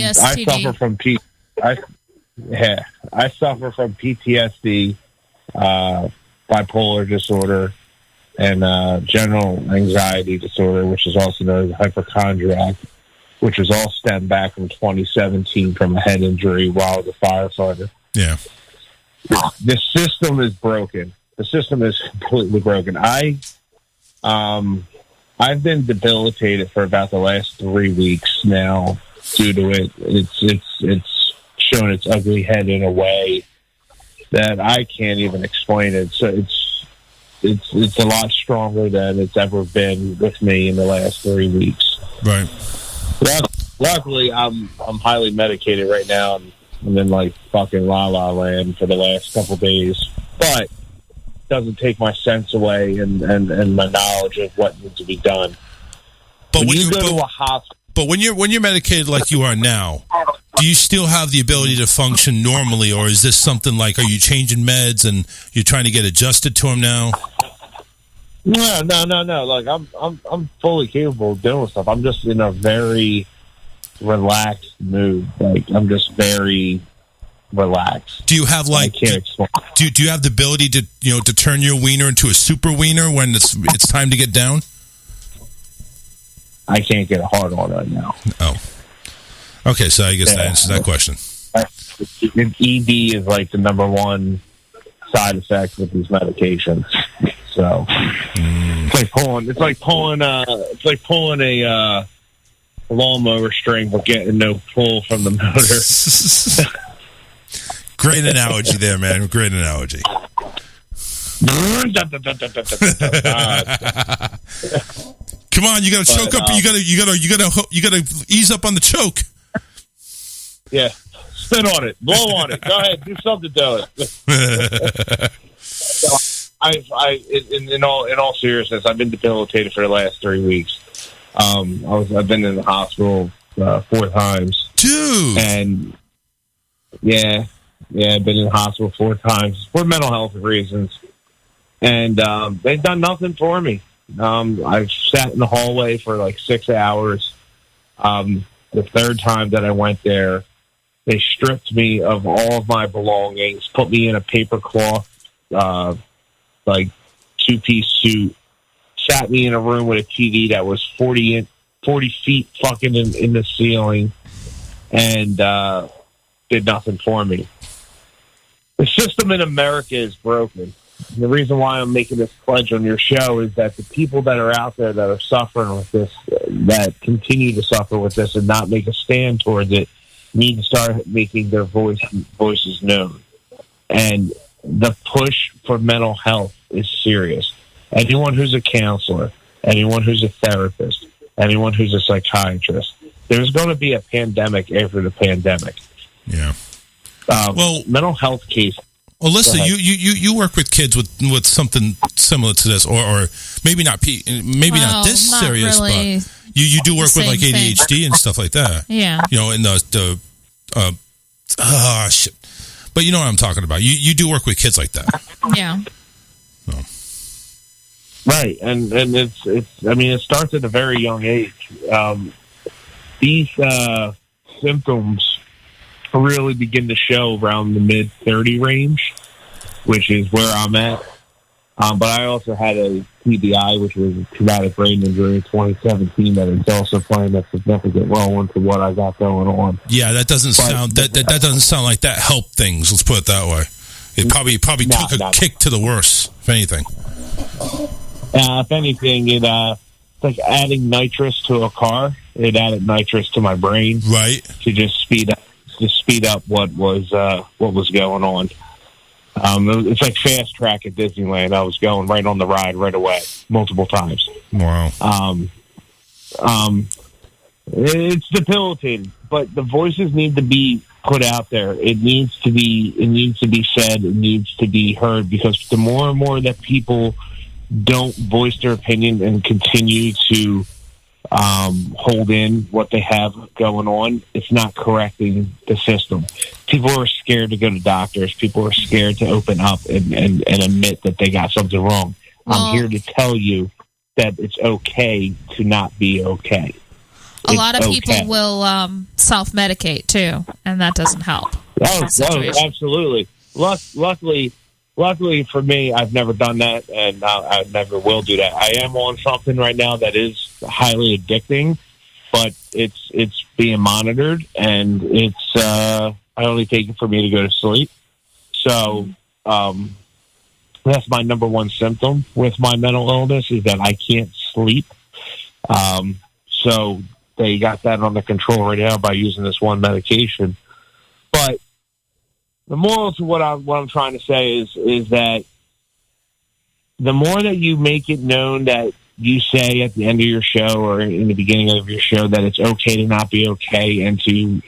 O: PTSD, bipolar disorder, and general anxiety disorder, which is also known as hypochondriac, which was all stemmed back from 2017 from a head injury while I was a firefighter.
H: Yeah.
O: The system is broken. The system is completely broken. I've been debilitated for about the last 3 weeks now due to it. It's shown its ugly head in a way that I can't even explain it. So it's a lot stronger than it's ever been with me in the last 3 weeks.
H: Right.
O: Luckily, I'm highly medicated right now. I'm in like fucking la la land for the last couple days, but it doesn't take my sense away and my knowledge of what needs to be done.
H: But
O: when you go to a hospital,
H: but when you're medicated like you are now, do you still have the ability to function normally, or is this something like, are you changing meds and you're trying to get adjusted to them now?
O: No. Like I'm fully capable of doing stuff. I'm just in a very relaxed mood. Like I'm just very relaxed.
H: Do you have like?
O: I can't explain.
H: Do you have the ability to to turn your wiener into a super wiener when it's time to get down?
O: I can't get a hard on right now.
H: Oh. Okay, so I guess that answers that question.
O: ED is like the number one side effect with these medications. So it's like pulling a lawnmower string, but getting no pull from the motor.
H: Great analogy there, man. Great analogy. Come on, you got to choke up. You got to ease up on the choke.
O: Yeah, spit on it, blow on it. Go ahead, do something to it. In all seriousness, I've been debilitated for the last 3 weeks. I've been in the hospital 4 times,
H: dude.
O: And I've been in the hospital 4 times for mental health reasons, and they've done nothing for me. I've sat in the hallway for like 6 hours. The 3rd time that I went there, they stripped me of all of my belongings, put me in a paper cloth, like 2-piece suit, sat me in a room with a TV that was 40 feet fucking in the ceiling, and did nothing for me. The system in America is broken. And the reason why I'm making this pledge on your show is that the people that are out there that are suffering with this, that continue to suffer with this and not make a stand towards it, need to start making their voices known. And the push for mental health is serious. Anyone who's a counselor, anyone who's a therapist, anyone who's a psychiatrist, there's going to be a pandemic after the pandemic.
H: Yeah.
O: Mental health cases.
H: Well, listen, you work with kids with something similar to this, or maybe not not this
I: not
H: serious,
I: really
H: but you do work with like ADHD
I: thing.
H: and stuff like that.
I: Yeah.
H: In the shit. But you know what I'm talking about. You do work with kids like that.
I: Yeah.
H: So.
O: Right, and it's. I mean, it starts at a very young age. These symptoms really begin to show around the mid-30 range, which is where I'm at. But I also had a TBI, which was a traumatic brain injury in 2017, that is also playing a significant role into what I got going on.
H: Yeah, that doesn't sound that doesn't sound like that helped things. Let's put it that way. It probably took a kick to the worse, if anything.
O: If anything, it's like adding nitrous to a car. It added nitrous to my brain,
H: right,
O: to just speed up what was going on. It's like fast track at Disneyland. I was going right on the ride right away, multiple times.
H: Wow.
O: It's debilitating, but the voices need to be put out there. It needs to be said. It needs to be heard, because the more and more that people don't voice their opinion and continue to hold in what they have going on, it's not correcting the system. People are scared to go to doctors. People are scared to open up and admit that they got something wrong. I'm here to tell you that it's okay to not be okay.
I: A lot of people will self-medicate too, and that doesn't help.
O: Oh, absolutely. Luckily for me, I've never done that, and I never will do that. I am on something right now that is highly addicting, but it's being monitored, and it's I only take it for me to go to sleep. So that's my number one symptom with my mental illness, is that I can't sleep. So they got that under control right now by using this one medication. But the moral to what I'm trying to say is that the more that you make it known that you say at the end of your show or in the beginning of your show that it's okay to not be okay, and to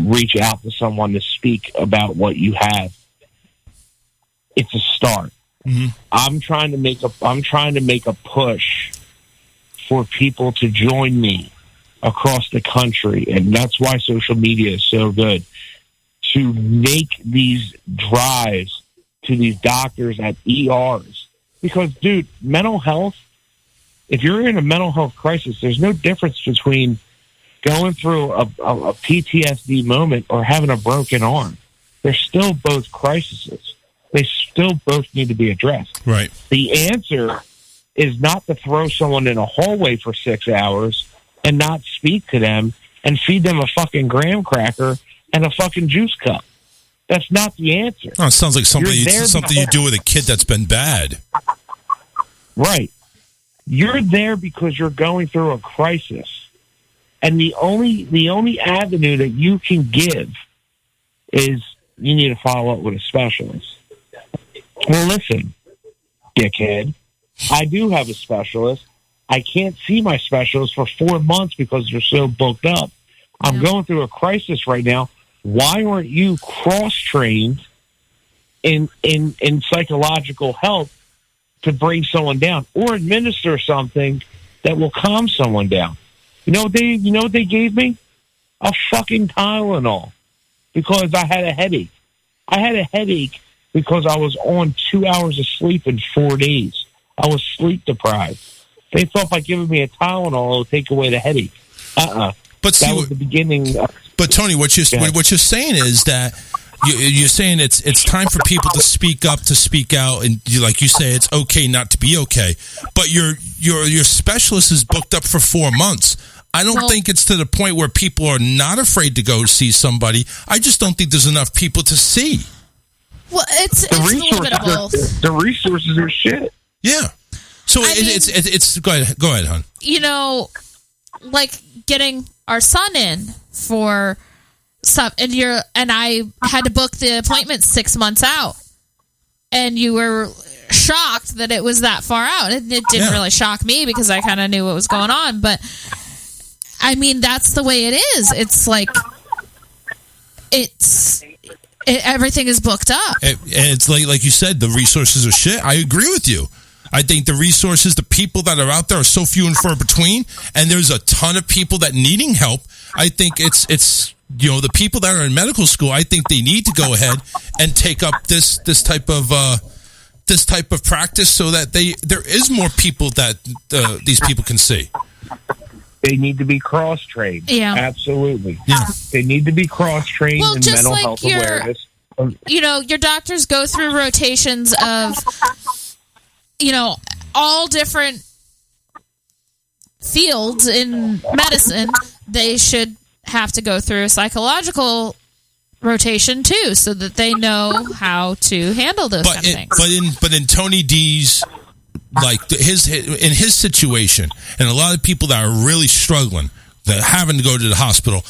O: reach out to someone to speak about what you have, it's a start.
H: Mm-hmm.
O: I'm trying to make a push for people to join me across the country, and that's why social media is so good, to make these drives to these doctors at ERs. Because, dude, mental health, if you're in a mental health crisis, there's no difference between going through a PTSD moment or having a broken arm. They're still both crises. They still both need to be addressed.
H: Right.
O: The answer is not to throw someone in a hallway for 6 hours and not speak to them and feed them a fucking graham cracker and a fucking juice cup. That's not the answer.
H: Oh, it sounds like something you do with a kid that's been bad.
O: Right. You're there because you're going through a crisis. And the only avenue that you can give is you need to follow up with a specialist. Well, listen, dickhead, I do have a specialist. I can't see my specialist for 4 months because they're so booked up. I'm going through a crisis right now. Why aren't you cross-trained in psychological help to bring someone down or administer something that will calm someone down? You know what they gave me? A fucking Tylenol, because I had a headache. I had a headache because I was on 2 hours of sleep in 4 days. I was sleep deprived. They thought by giving me a Tylenol it would take away the headache.
H: But
O: that was the beginning.
H: But Tony, what you're saying is that you're saying it's time for people to speak up, to speak out, and like you say, it's okay not to be okay. But your specialist is booked up for 4 months. I don't think it's to the point where people are not afraid to go see somebody. I just don't think there's enough people to see.
I: Well, it's a little bit of both.
O: The resources are shit.
H: Yeah. So it's go ahead, hon.
I: You know, like getting our son in for stuff, and I had to book the appointment 6 months out, and you were shocked that it was that far out. It didn't really shock me because I kind of knew what was going on, but I mean that's the way it is. It's like everything is booked up,
H: and it's like you said, the resources are shit. I agree with you. I think the resources, the people that are out there are so few and far between, and there's a ton of people that needing help. I think it's the people that are in medical school, I think they need to go ahead and take up this type of this type of practice so that there is more people that these people can see?
O: They need to be cross-trained.
I: Yeah.
O: Absolutely.
H: Yeah.
O: They need to be cross-trained in
I: just
O: mental
I: like
O: health awareness.
I: Your doctors go through rotations of, all different fields in medicine. They should have to go through a psychological rotation too, so that they know how to handle those kind of things.
H: But in Tony D's, like in his situation, and a lot of people that are really struggling, that are having to go to the hospital,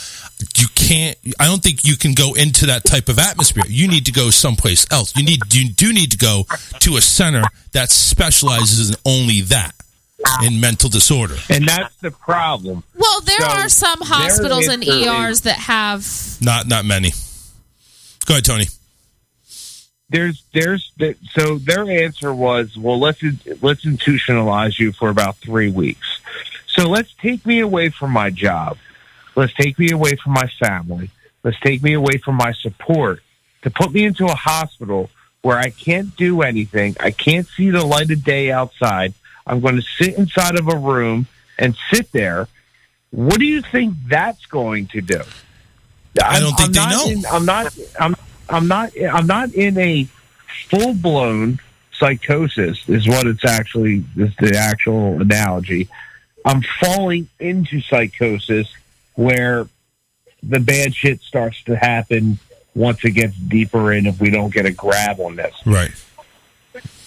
H: I don't think you can go into that type of atmosphere. You need to go someplace else. You do need to go to a center that specializes in only that, in mental disorder.
O: And that's the problem.
I: Well, there are some hospitals and ERs that have
H: not many. Go ahead, Tony.
O: So their answer was, well, let's institutionalize you for about 3 weeks. So let's take me away from my job. Let's take me away from my family. Let's take me away from my support to put me into a hospital where I can't do anything. I can't see the light of day outside. I'm going to sit inside of a room and sit there. What do you think that's going to do?
H: I don't think they know.
O: I'm not in a full-blown psychosis, is what it's actually, is the actual analogy. I'm falling into psychosis where the bad shit starts to happen once it gets deeper in, if we don't get a grab on this.
H: Right.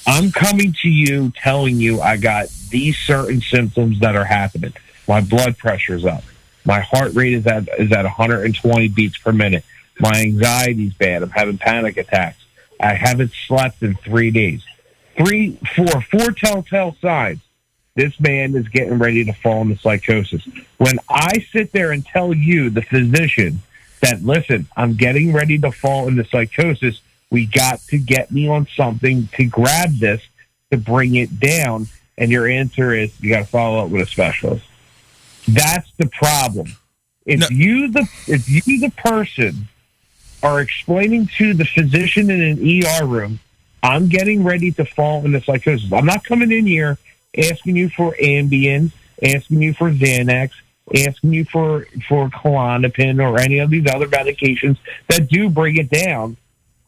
O: I'm coming to you telling you I got these certain symptoms that are happening. My blood pressure's up. My heart rate is at 120 beats per minute. My anxiety's bad. I'm having panic attacks. I haven't slept in 3 days. Four telltale signs. This man is getting ready to fall into psychosis. When I sit there and tell you, the physician, that, listen, I'm getting ready to fall into psychosis, we got to get me on something to grab this, to bring it down, and your answer is, you got to follow up with a specialist. That's the problem. If you, the person, are explaining to the physician in an ER room, I'm getting ready to fall into psychosis. I'm not coming in here asking you for Ambien, asking you for Xanax, asking you for Klonopin or any of these other medications that do bring it down.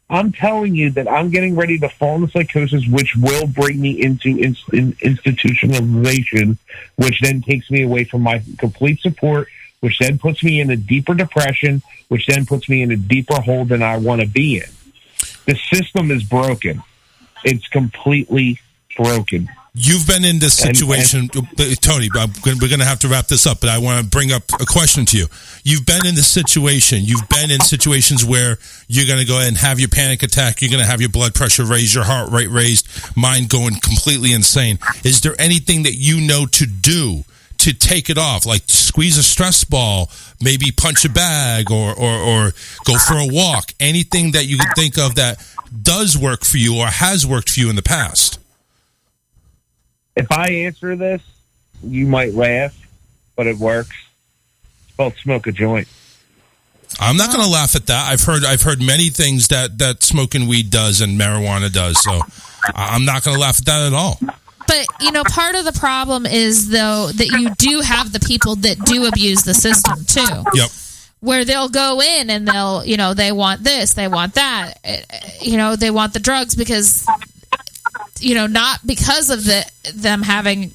O: I'm telling you that I'm getting ready to fall into psychosis, which will bring me into institutionalization, which then takes me away from my complete support, which then puts me in a deeper depression, which then puts me in a deeper hole than I want to be in. The system is broken. It's completely broken.
H: You've been in this situation, Tony, we're going to have to wrap this up, but I want to bring up a question to you. You've been in this situation. You've been in situations where you're going to go ahead and have your panic attack. You're going to have your blood pressure raised, your heart rate raised, mind going completely insane. Is there anything that you know to do to take it off? Like squeeze a stress ball, maybe punch a bag, or go for a walk? Anything that you can think of that does work for you or has worked for you in the past?
O: If I answer this, you might laugh, but it works. It's called smoke a joint.
H: I'm not going to laugh at that. I've heard many things that smoking weed does and marijuana does, so I'm not going to laugh at that at all.
I: But, part of the problem is, though, that you do have the people that do abuse the system, too.
H: Yep.
I: Where they'll go in and they'll, they want this, they want that. They want the drugs because, not because of them having,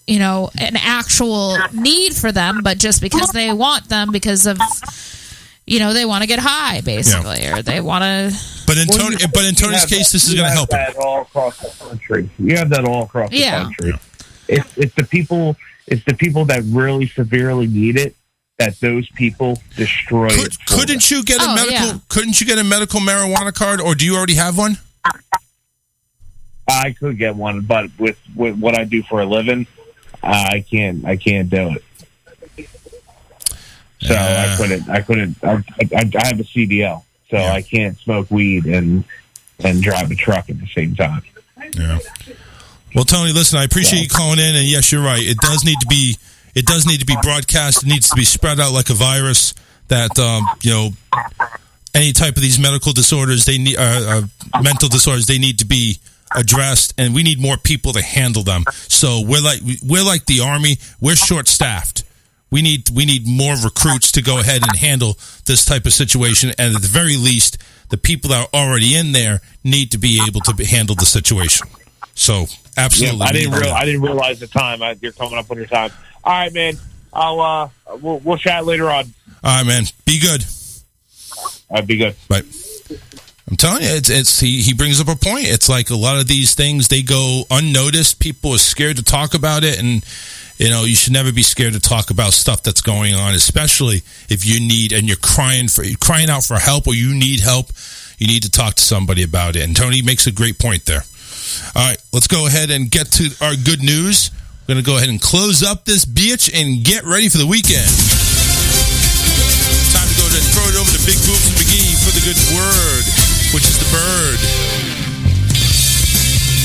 I: an actual need for them, but just because they want them because of, they want to get high, basically, or they want to...
H: But in Tony's case, this is going to help him.
O: All across the country. You have that all across the country. It's the people that really severely need it, that those people destroy it.
H: Couldn't you get a medical? Yeah. Couldn't you get a medical marijuana card, or do you already have one?
O: I could get one, but with what I do for a living, I can't do it. So I couldn't. I have a CDL, so I can't smoke weed and drive a truck at the same time.
H: Yeah. Well, Tony, listen, I appreciate you calling in, and yes, you're right. It does need to be broadcast. It needs to be spread out like a virus. That any type of these medical disorders, they need mental disorders. They need to be addressed, and we need more people to handle them. So we're like the Army. We're short-staffed. We need more recruits to go ahead and handle this type of situation, and at the very least, the people that are already in there need to be able to handle the situation. So, absolutely.
O: Yeah, I didn't realize the time. You're coming up on your time. All right, man. We'll chat later on.
H: All right, man. Be good.
O: All right, be good.
H: Bye. I'm telling you, he brings up a point. It's like a lot of these things, they go unnoticed. People are scared to talk about it, and you should never be scared to talk about stuff that's going on, especially if you need and you're crying out for help, or you need help. You need to talk to somebody about it. And Tony makes a great point there. All right, let's go ahead and get to our good news. We're going to go ahead and close up this bitch and get ready for the weekend. Time to go and throw it over to Big Boobs and McGee for the good word, which is the bird.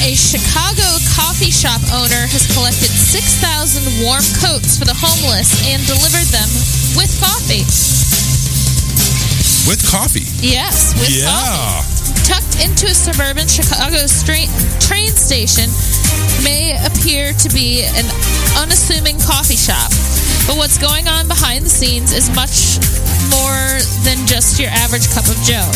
I: A Chicago coffee shop owner has collected 6,000 warm coats for the homeless and delivered them with coffee.
H: With coffee?
I: Yes, with coffee. Tucked into a suburban Chicago train station may appear to be an unassuming coffee shop. But what's going on behind the scenes is much more than just your average cup of joe.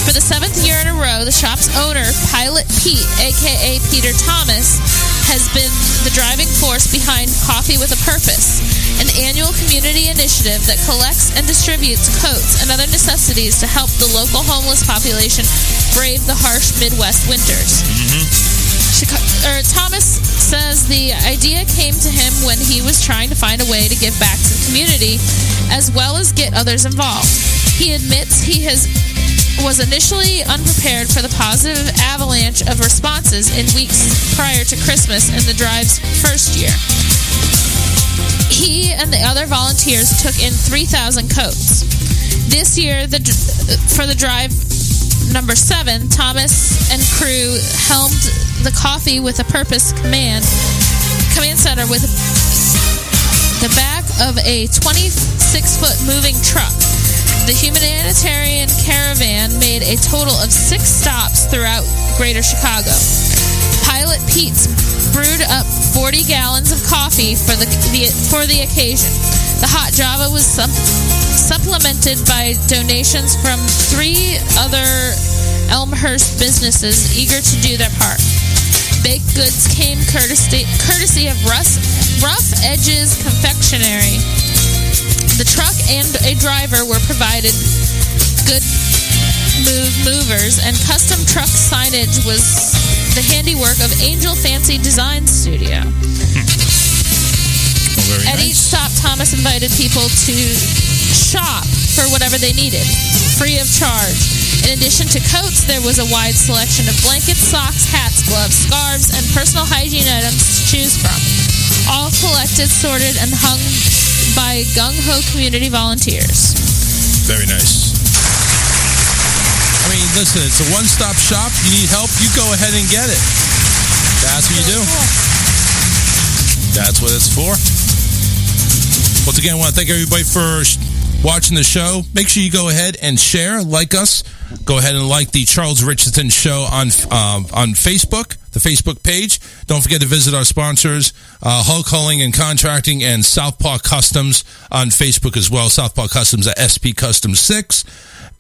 I: For the 7th year in a row, the shop's owner, Pilot Pete, a.k.a. Peter Thomas, has been the driving force behind Coffee with a Purpose, an annual community initiative that collects and distributes coats and other necessities to help the local homeless population brave the harsh Midwest winters. Thomas says the idea came to him when he was trying to find a way to give back to the community as well as get others involved. He admits he was initially unprepared for the positive avalanche of responses in weeks prior to Christmas in the drive's first year. He and the other volunteers took in 3,000 coats. This year, for the drive number 7, Thomas and crew helmed the Coffee with a Purpose command center with the back of a 26-foot moving truck. The humanitarian caravan made a total of 6 stops throughout Greater Chicago. Pilot Pete's brewed up 40 gallons of coffee for the occasion. The hot Java was supplemented by donations from 3 other Elmhurst businesses eager to do their part. Baked goods came courtesy of Rough Edges Confectionery. The truck and a driver were provided. Good movers and custom truck signage was the handiwork of Angel Fancy Design Studio. At each stop, Thomas invited people to shop for whatever they needed, free of charge. In addition to coats, there was a wide selection of blankets, socks, hats, gloves, scarves, and personal hygiene items to choose from. All collected, sorted, and hung by gung-ho community volunteers.
H: Very nice. I mean, listen, it's a one-stop shop. You need help, you go ahead and get it. That's what you do. That's what it's for. Once again, I want to thank everybody for watching the show. Make sure you go ahead and share, like us. Go ahead and like the Charles Richardson Show on Facebook, the Facebook page. Don't forget to visit our sponsors, Hulk Hulling and Contracting and Southpaw Customs on Facebook as well. Southpaw Customs at SP Customs 6.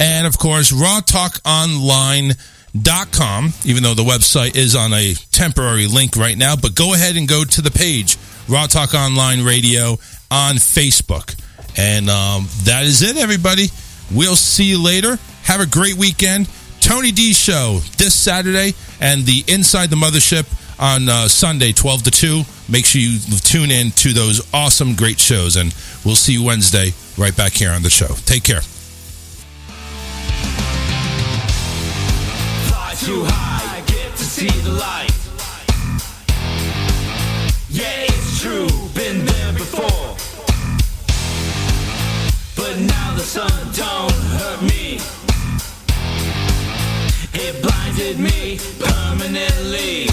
H: And, of course, rawtalkonline.com, even though the website is on a temporary link right now. But go ahead and go to the page, Raw Talk Online Radio on Facebook. And that is it, everybody. We'll see you later. Have a great weekend. Tony D Show this Saturday and the Inside the Mothership on Sunday, 12 to 2. Make sure you tune in to those awesome, great shows. And we'll see you Wednesday right back here on the show. Take care.
G: Fly too high, get to see the light. Yeah, it's true, been there before. But now the sun don't hurt me. It blinded me permanently.